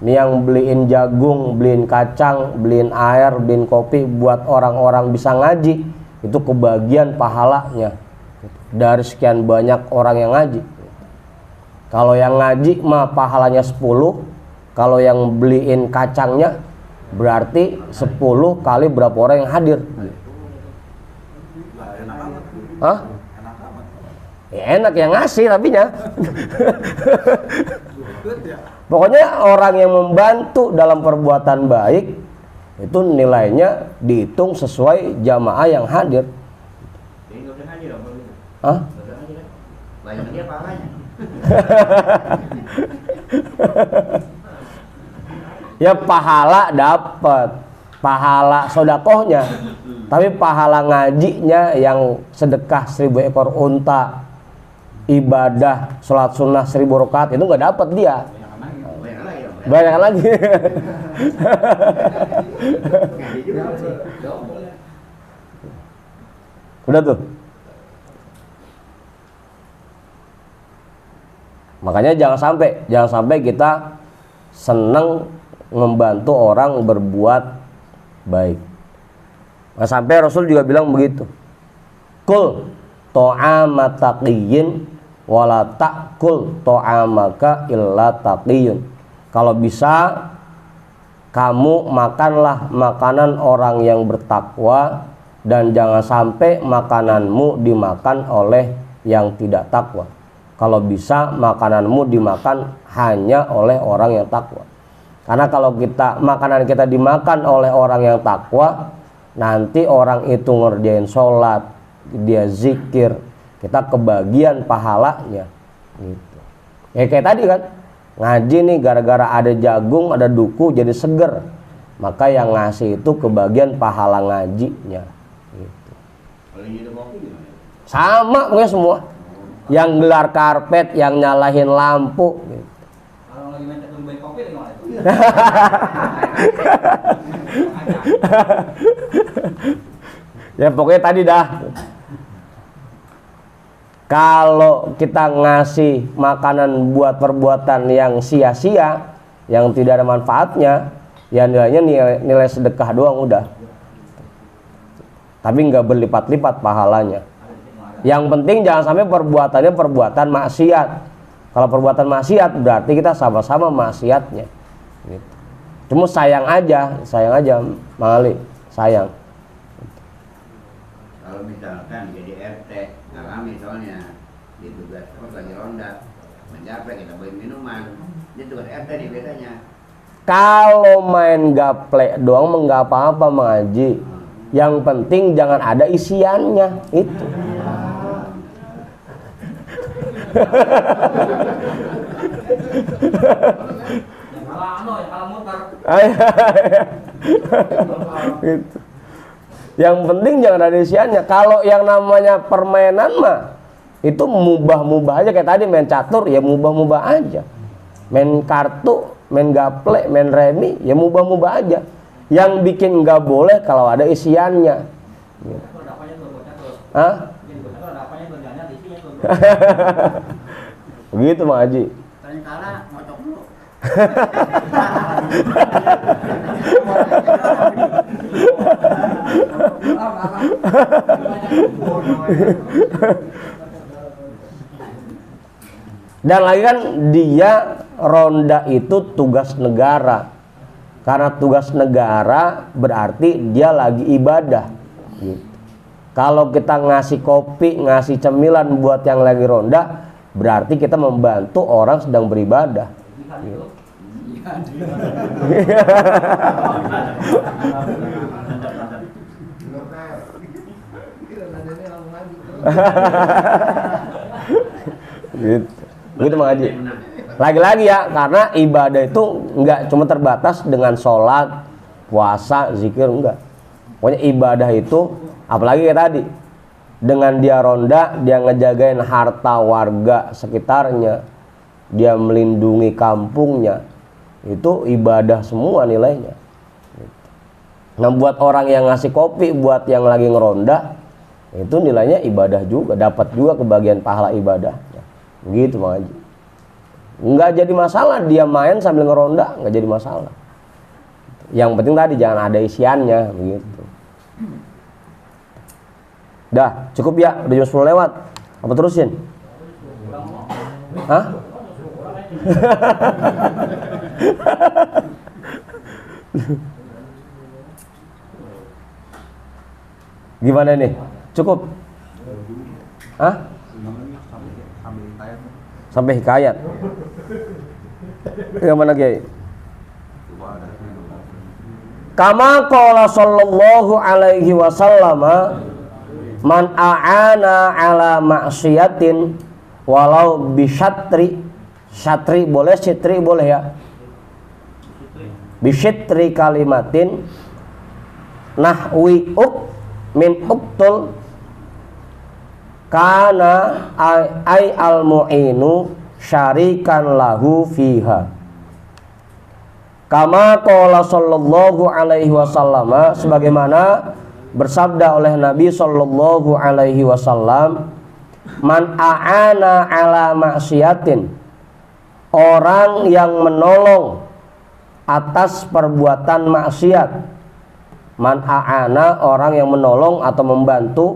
Ini yang beliin jagung, beliin kacang, beliin air, beliin kopi buat orang-orang bisa ngaji, itu kebagian pahalanya dari sekian banyak orang yang ngaji. Kalau yang ngaji mah pahalanya 10, kalau yang beliin kacangnya berarti 10 kali berapa orang yang hadir. Hah? Ya enak yang ngasih tapinya. Pokoknya orang yang membantu dalam perbuatan baik itu nilainya dihitung sesuai jamaah yang hadir. Jadi nggak usah ngaji dong kalau gitu. Hah? Nggak usah ngaji kan? Banyak dia pahalanya. Ya pahala dapat, pahala sodakohnya, tapi pahala ngajinya yang sedekah 1000 ekor unta, ibadah sholat sunnah 1000 rakaat itu nggak dapat dia. Banyak lagi. Udah tuh. Makanya jangan sampai kita seneng membantu orang berbuat baik. Nah, sampai Rasul juga bilang begitu. Kul ta'ama taqiyyin wala ta'kul ta'amaka illa taqiyun. Kalau bisa kamu makanlah makanan orang yang bertakwa dan jangan sampai makananmu dimakan oleh yang tidak takwa. Kalau bisa makananmu dimakan hanya oleh orang yang takwa. Karena kalau makanan kita dimakan oleh orang yang takwa, nanti orang itu ngerjain sholat, dia zikir, kita kebagian pahalanya. Gitu. Ya kayak tadi kan, ngaji nih gara-gara ada jagung, ada duku jadi seger. Maka yang ngasih itu kebagian pahala ngajinya. Gitu. Sama pokoknya semua. Yang gelar karpet, yang nyalahin lampu gitu. Kalau lagi main catur kopi gimana itu? Ya pokoknya tadi dah. Kalau kita ngasih makanan buat perbuatan yang sia-sia, yang tidak ada manfaatnya, ya nilainya nilai sedekah doang udah. Tapi nggak berlipat-lipat pahalanya. Yang penting jangan sampai perbuatannya perbuatan maksiat. Kalau perbuatan maksiat berarti kita sama-sama maksiatnya. Gitu. Cuma sayang aja Mang Ali, sayang. Kalau misalkan jadi RT, nah kami soalnya ditugas lagi ronda, menjaplek kita beli minuman, dia tugas RT nih biasanya. Kalau main gaplek doang nggak apa-apa mengaji. Yang penting jangan ada isiannya itu. Gitu. Yang penting jangan ada isiannya. Kalau yang namanya permainan mah itu mubah-mubah aja, kayak tadi main catur ya mubah-mubah aja. Main kartu, main gaplek, main remi ya mubah-mubah aja. Yang bikin nggak boleh kalau ada isiannya. Gitu. Hah? Begitu Mang Haji. Ternyata ngocok dulu. Dan lagi kan dia ronda itu tugas negara. Karena tugas negara berarti dia lagi ibadah. Gitu. Kalau kita ngasih kopi, ngasih cemilan buat yang lagi ronda, berarti kita membantu orang sedang beribadah. Gitu. Gitu. Begitu Mang Haji. Lagi-lagi ya, karena ibadah itu enggak cuma terbatas dengan sholat, puasa, zikir, enggak. Pokoknya ibadah itu, apalagi kayak tadi, dengan dia ronda, dia ngejagain harta warga sekitarnya, dia melindungi kampungnya, itu ibadah semua nilainya. Nah, buat orang yang ngasih kopi, buat yang lagi ngeronda, itu nilainya ibadah juga, dapat juga kebagian pahala ibadah. Begitu Mang Haji. Nggak jadi masalah dia main sambil ngeronda, nggak jadi masalah. Yang penting tadi jangan ada isiannya, begitu. Dah, cukup ya, udah jam 10 lewat. Apa terusin? Hah? Gimana nih? Cukup? Hah? Sampai hikayat. Yang mana Kiai? Kama qala sallallahu alaihi wasallam, man a'ana ala ma'siyatin walau bisyatri, syatri boleh, syitri boleh ya, bisyitri kalimatin nahwi min uktul kana ay al mu'inu syarikan lahu fiha. Kama qala sallallahu alaihi wasallam, sebagaimana bersabda oleh Nabi sallallahu alaihi wasallam, man a'ana ala maksiatin, orang yang menolong atas perbuatan maksiat. Man a'ana, orang yang menolong atau membantu,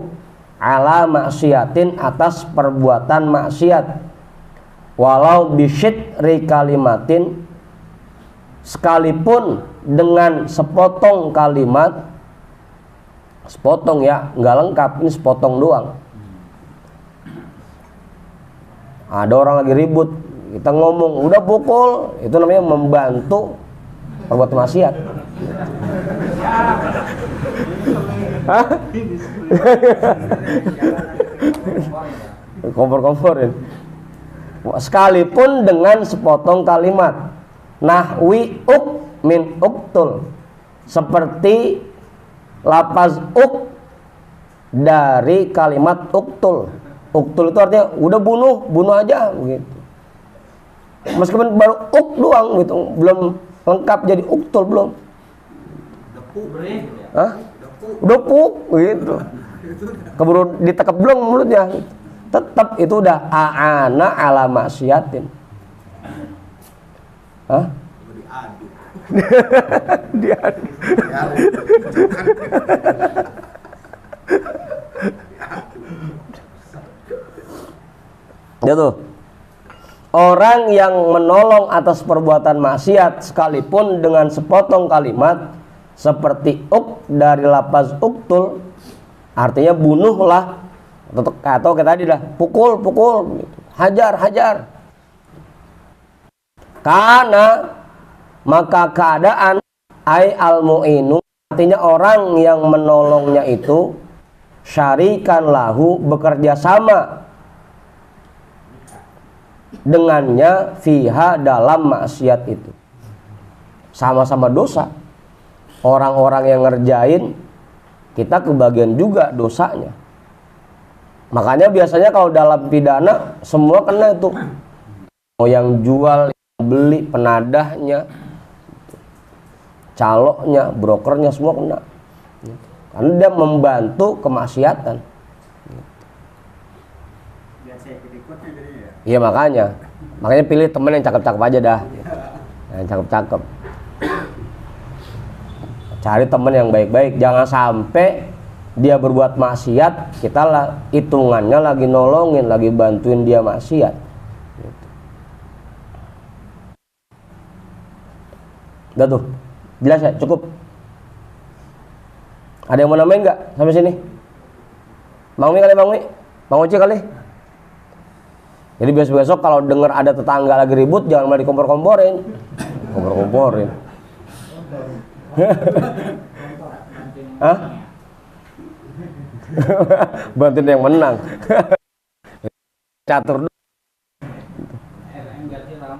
ala maksiatin, atas perbuatan maksiat, walau bisyitri kalimatin, sekalipun dengan sepotong kalimat. Sepotong ya, nggak lengkap, ini sepotong doang. Ada orang lagi ribut, kita ngomong udah pukul, itu namanya membantu perbuatan maksiat. Hah? Kompor-komporin. Sekalipun dengan sepotong kalimat. Nahwi min uktul, seperti lafaz dari kalimat uktul. Uktul itu artinya udah bunuh aja begitu. Meskipun baru doang gitu, belum lengkap jadi uktul belum. Hah? Depuk gitu. Keburu ditekep belum mulutnya. Tetap itu udah a'ana ala maksiatin. Hah? Diadu. Ya tuh. Orang yang menolong atas perbuatan maksiat sekalipun dengan sepotong kalimat seperti dari lafaz uktul, artinya bunuhlah, atau kayak tadi dah pukul gitu. Hajar. Karena maka keadaan ay al mu'inu, artinya orang yang menolongnya itu syarikan lahu, bekerja sama dengannya fiha, dalam maksiat itu. Sama-sama dosa. Orang-orang yang ngerjain, kita kebagian juga dosanya. Makanya biasanya kalau dalam pidana semua kena itu. Mau yang jual, yang beli, penadahnya, caloknya, brokernya, semua kena. Karena dia membantu kemaksiatan. Iya makanya pilih temen yang cakep-cakep aja dah. Yang cakep-cakep. Cari temen yang baik-baik. Jangan sampai dia berbuat maksiat, kita hitungannya lagi nolongin, lagi bantuin dia maksiat. Udah tuh, jelas ya, cukup. Ada yang mau nambahin nggak sampai sini? Mang Mi kali, Mang Uci kali. Jadi besok kalau dengar ada tetangga lagi ribut, jangan malah dikompor-komporin. Kompor-komporin. Hah? Bantuin yang menang. Catur. Enggak hilang.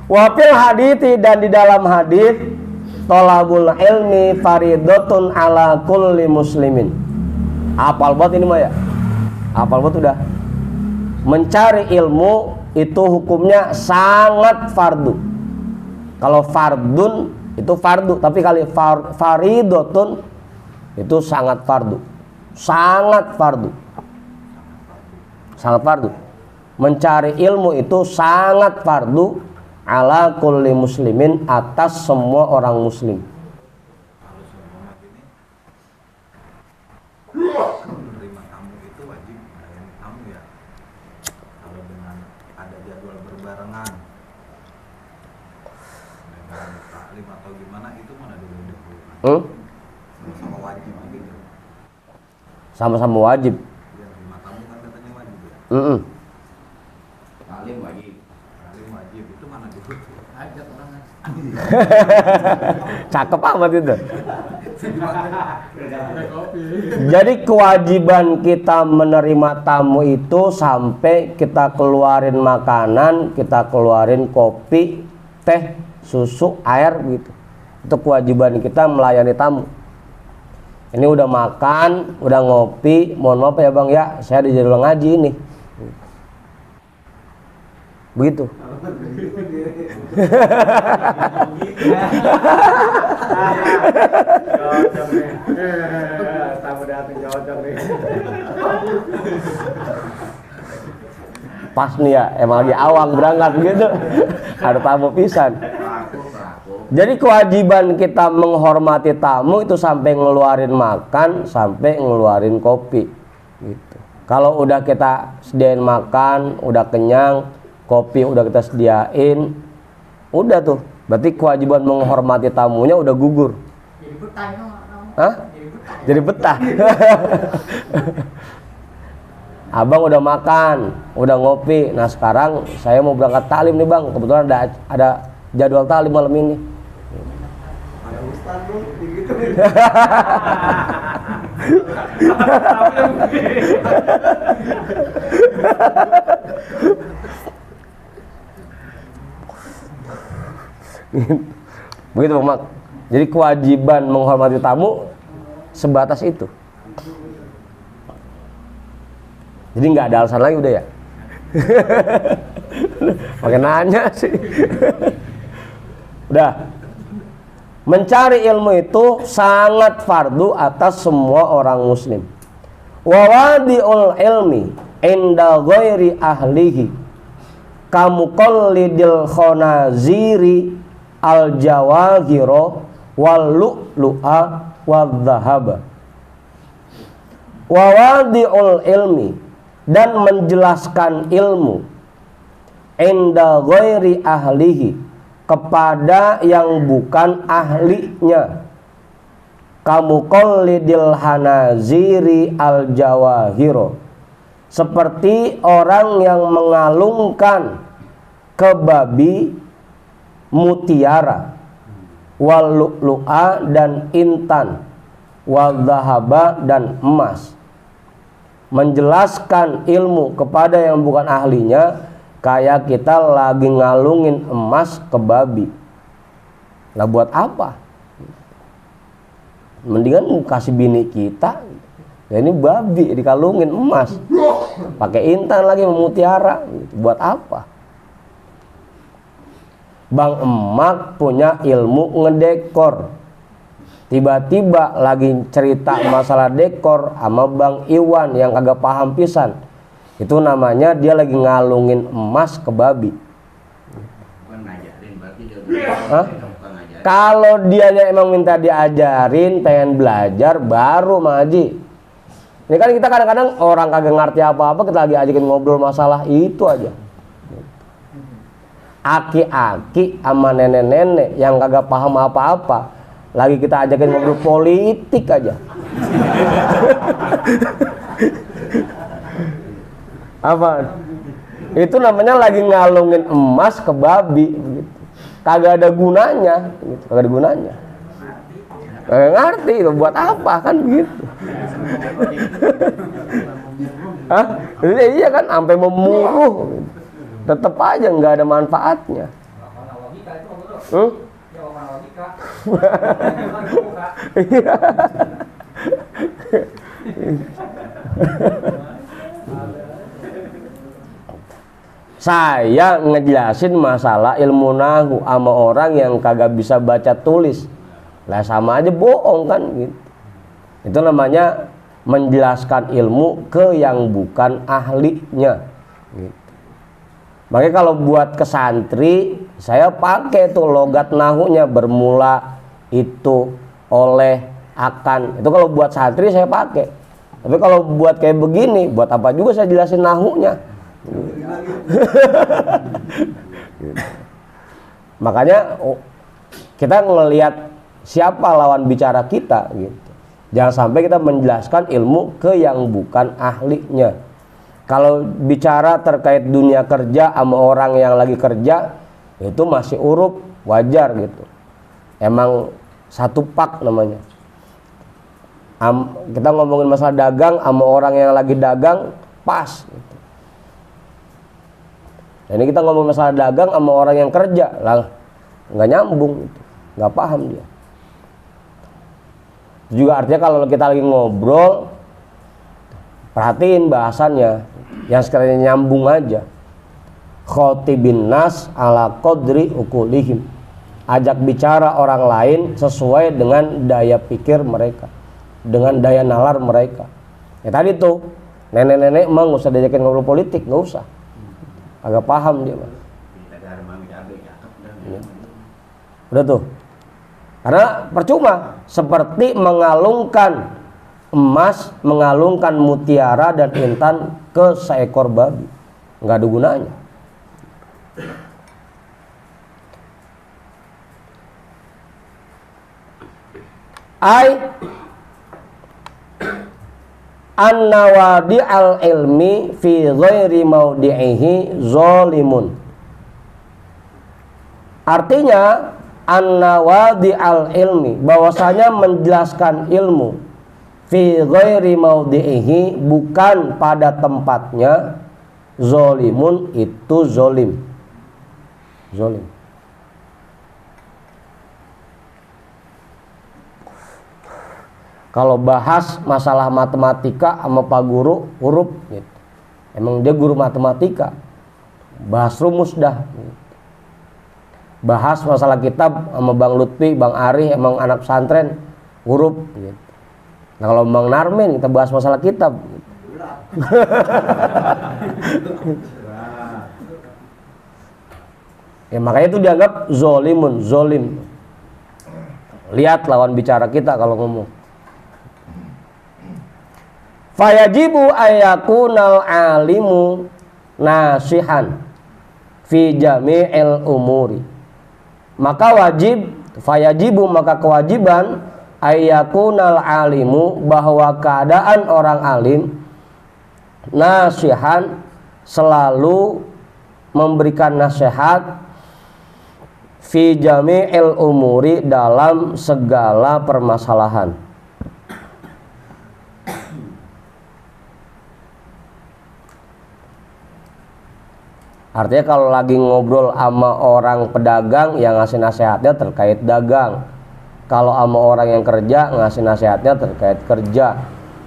Wafil hadithi, dan di dalam hadits, tolabul ilmi faridotun ala kulli muslimin. Apal banget ini mah ya. Apal banget udah. Mencari ilmu itu hukumnya sangat fardu. Kalau fardun itu fardu, tapi kali faridotun itu sangat fardu. Sangat fardu. Sangat fardu. Mencari ilmu itu sangat fardu ala kulli muslimin, atas semua orang muslim. Kalau seumpama gini, menerima tamu itu wajib melayani tamu ya. Kalau dengan ada jadwal berbarengan dengan taklim atau gimana, itu mana dulu sama-sama wajib gitu. Sama-sama wajib. Ya, terima tamu kan katanya wajib ya. Taklim wajib. Taklim wajib, itu mana dulu? Ajak orang. Cakep amat itu. Jadi kewajiban kita menerima tamu itu sampai kita keluarin makanan, kita keluarin kopi, teh, susu, air gitu. Itu kewajiban kita melayani tamu. Ini udah makan, udah ngopi, mohon maaf ya bang ya, saya di jadwal ngaji ini. Begitu. Tamu datang cocok nih. Pas nih ya, emang lagi awang berangkat gitu. Ada tamu pisan. Jadi kewajiban kita menghormati tamu itu sampai ngeluarin makan, sampai ngeluarin kopi gitu. Kalau udah kita sediain makan, udah kenyang, kopi udah kita sediain, udah tuh. Berarti kewajiban menghormati tamunya udah gugur. Jadi betah no. Hah? Jadi betah. Abang udah makan, udah ngopi. Nah sekarang saya mau berangkat taklim nih bang. Kebetulan ada jadwal taklim malam ini. Ada ustaz lu, gitu. Begitu Bang Mak. Jadi kewajiban menghormati tamu sebatas itu. Jadi nggak ada alasan lagi udah ya. Pakai nanya sih. Udah. Mencari ilmu itu sangat fardu atas semua orang muslim. Wa wadi'ul ilmi inda ghairi ahlihi kamuqallidil khonaziri al jawahiro wal lu'lu'a wal dhahaba. Wa wadi'ul ilmi, dan menjelaskan ilmu inda ghairi ahlihi, kepada yang bukan ahlinya, kamuqallidil hanaziri al jawahiro, seperti orang yang mengalungkan kebabi, mutiara, wal lu'lu'a dan intan, wal dhahaba dan emas. Menjelaskan ilmu kepada yang bukan ahlinya kayak kita lagi ngalungin emas ke babi. Lah buat apa? Mendingan kasih bini kita, ya ini babi dikalungin emas, pakai intan lagi, mutiara, buat apa? Bang Emak punya ilmu ngedekor, tiba-tiba lagi cerita masalah dekor sama Bang Iwan yang kagak paham pisan. Itu namanya dia lagi ngalungin emas ke babi. Bukan ngajarin, berarti dia Hah? bukan ngajarin. Kalau dianya emang minta diajarin, pengen belajar, baru Maji. Ini kan kita kadang-kadang orang kagak ngerti apa-apa, kita lagi ajakin ngobrol masalah itu aja. Aki-aki sama nenek-nenek yang kagak paham apa-apa, lagi kita ajakin ngobrol politik aja. Apa? Itu namanya lagi ngalungin emas ke babi. kagak ada gunanya gitu. Kagak ada gunanya, kagak ngerti itu buat apa kan gitu. Hah? Iya kan sampai memuruh gitu. Tetap aja nggak ada manfaatnya. Saya ngejelasin masalah ilmu nahu sama orang yang kagak bisa baca tulis, lah sama aja bohong kan gitu. Itu namanya menjelaskan ilmu ke yang bukan ahlinya gitu. Makanya kalau buat ke santri saya pakai tuh logat nahunya, bermula, itu, oleh, akan. Itu kalau buat santri saya pakai. Tapi kalau buat kayak begini, buat apa juga saya jelasin nahunya. Makanya kita ngelihat siapa lawan bicara kita gitu. Jangan sampai kita menjelaskan ilmu ke yang bukan ahlinya. Kalau bicara terkait dunia kerja sama orang yang lagi kerja, itu masih uruf, wajar gitu. Emang satu pak namanya. Kita ngomongin masalah dagang sama orang yang lagi dagang, pas gitu. Ini kita ngomong masalah dagang sama orang yang kerja, lah nggak nyambung gitu. Nggak paham dia. Itu juga artinya kalau kita lagi ngobrol, perhatiin bahasannya, yang sekalian nyambung aja. Khotibin nas ala qadri ukulihim. Ajak bicara orang lain sesuai dengan daya pikir mereka, dengan daya nalar mereka. Ya tadi tuh, nenek-nenek emang nggak usah diajakin ngobrol politik, nggak usah. Agak paham dia, Bang. Udah tuh. Karena percuma, seperti mengalungkan emas, mengalungkan mutiara dan intan ke seekor babi, nggak ada gunanya. An-nawadi al-ilmi fi ghairi maudi'ihi zalimun. Artinya an-nawadi al-ilmi, bahwasanya menjelaskan ilmu fi ghairi maudi'ihi, bukan pada tempatnya, zalimun, itu zalim. Zalim. Kalau bahas masalah matematika sama Pak Guru, huruf gitu. Emang dia guru matematika, bahas rumus dah gitu. Bahas masalah kitab sama Bang Lutfi, Bang Ari, emang anak pesantren, huruf gitu. Nah kalau Bang Narmin kita bahas masalah kitab gitu. Ya makanya itu dianggap zolimun, zolim. Lihat lawan bicara kita kalau ngomong. Fayajibu ayakunal alimu nasihan fi jami'il umuri. Maka wajib, fayajibu, maka kewajiban, ayakunal alimu, bahwa keadaan orang alim, nasihan, selalu memberikan nasihat, fi jami'il umuri, dalam segala permasalahan. Artinya kalau lagi ngobrol sama orang pedagang, yang ngasih nasihatnya terkait dagang. Kalau sama orang yang kerja, ngasih nasihatnya terkait kerja.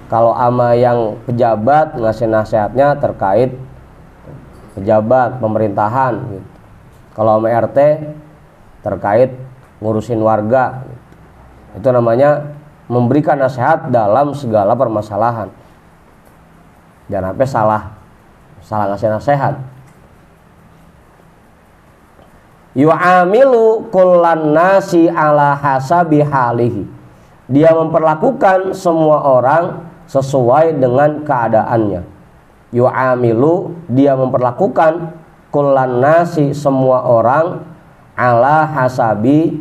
Kalau sama yang pejabat, ngasih nasihatnya terkait pejabat, pemerintahan gitu. Kalau sama RT, terkait ngurusin warga gitu. Itu namanya memberikan nasihat dalam segala permasalahan. Jangan sampai salah ngasih nasihat. Yu'amilu kullan nasi ala hasabi halihi. Dia memperlakukan semua orang sesuai dengan keadaannya. Yu'amilu, dia memperlakukan kullan nasi, semua orang, ala hasabi,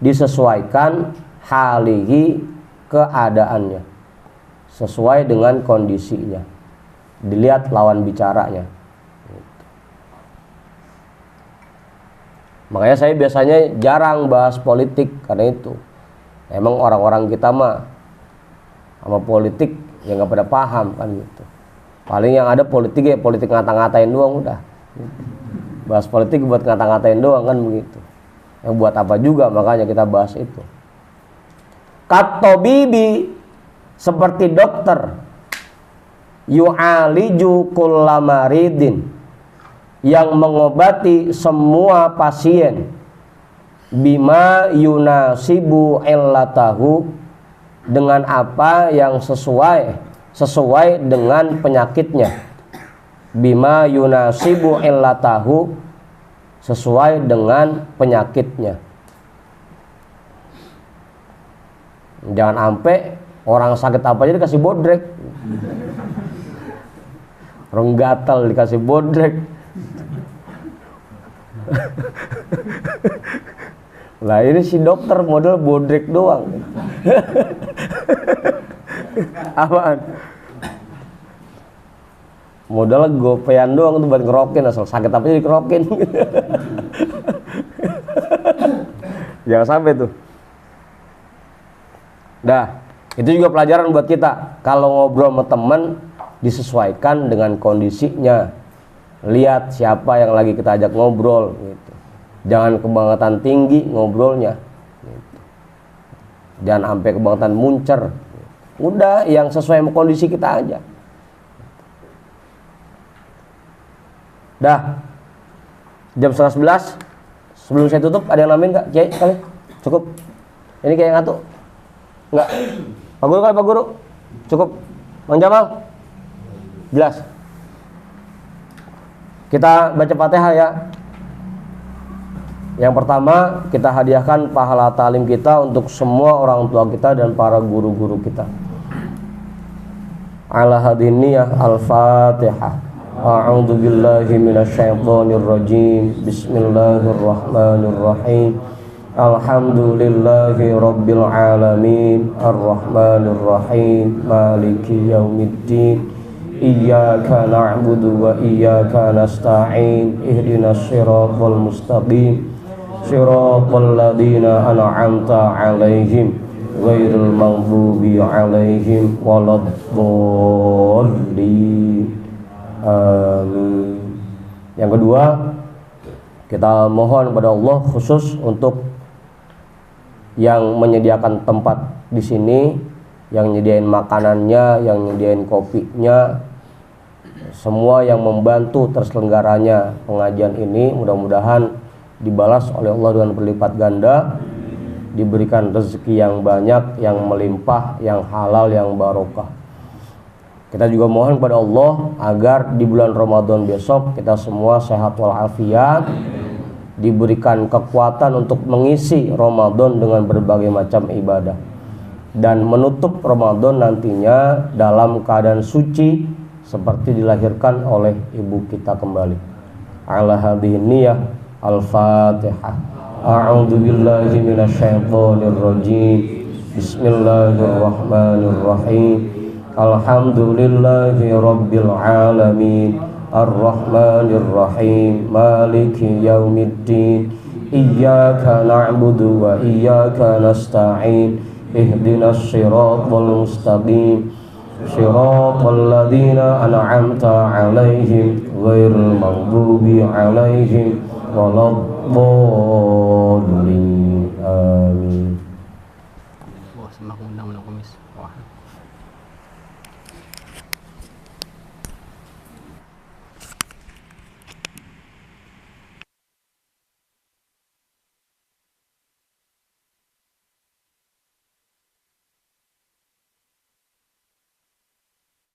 disesuaikan, halihi, keadaannya, sesuai dengan kondisinya. Dilihat lawan bicaranya. Makanya saya biasanya jarang bahas politik karena itu. Emang orang-orang kita mah sama politik ya nggak pada paham kan gitu. Paling yang ada politik ya politik ngata-ngatain doang udah. Bahas politik buat ngata-ngatain doang kan begitu. Yang buat apa juga, makanya kita bahas itu. Katobibi, seperti dokter, yu'aliju kullamaridin, yang mengobati semua pasien, bima yunasibu illatahu, dengan apa yang sesuai dengan penyakitnya. Bima yunasibu illatahu, sesuai dengan penyakitnya. Jangan sampai orang sakit apa aja dikasih bodrek, orang gatal dikasih bodrek. Lah ini si dokter model bodrek doang. Apaan? Modal gopean doang tuh buat ngerokin, asal sakit apa jadi kerokin. Jangan sampai tuh. Dah, itu juga pelajaran buat kita. Kalau ngobrol sama teman, disesuaikan dengan kondisinya. Lihat siapa yang lagi kita ajak ngobrol gitu. Jangan kebangetan tinggi ngobrolnya gitu. Jangan sampai kebangetan muncer. Udah yang sesuai sama kondisi kita aja. Dah, jam 11:30. Sebelum saya tutup, ada yang namain gak? Kiai kali? Cukup. Ini kayak ngantuk. Enggak. Pak Guru kali, Pak Guru. Cukup. Bang Jamal. Jelas. Kita baca Fatihah ya. Yang pertama, kita hadiahkan pahala talim kita untuk semua orang tua kita dan para guru-guru kita. Ala hadiniyah al-Fatihah. A'udzu billahi minasyaitonir rajim. Bismillahirrahmanirrahim. Alhamdulillahi rabbil alamin. Ar-Rahmanir Rahim. Maliki yaumiddin. Iyyaka na'budu wa iyyaka nasta'in. Ihdinas siratal mustaqim. Siratal ladzina an'amta 'alaihim ghairil maghdubi 'alaihim waladdallin. Amin. Yang kedua, kita mohon kepada Allah khusus untuk yang menyediakan tempat di sini, yang nyediain makanannya, yang nyediain kopinya, semua yang membantu terselenggaranya pengajian ini, mudah-mudahan dibalas oleh Allah dengan berlipat ganda, diberikan rezeki yang banyak, yang melimpah, yang halal, yang barokah. Kita juga mohon kepada Allah agar di bulan Ramadan besok kita semua sehat walafiat, diberikan kekuatan untuk mengisi Ramadan dengan berbagai macam ibadah, dan menutup Ramadan nantinya dalam keadaan suci seperti dilahirkan oleh ibu kita kembali. Ala hadhihi niyyah al-Fatihah. A'udzu billahi minasyaitonir rajim. Bismillahirrahmanirrahim. Alhamdulillahi rabbil alamin. Ar-Rahmanir Rahim. Maliki yaumiddin. Iyyaka na'budu wa iyyaka nasta'in. Ihdinas siratal mustaqim. Siratal ladzina an'amta 'alaihim ghairil maghdubi 'alaihim waladdallin. Amin. Wah, semak undang kumis. Wah.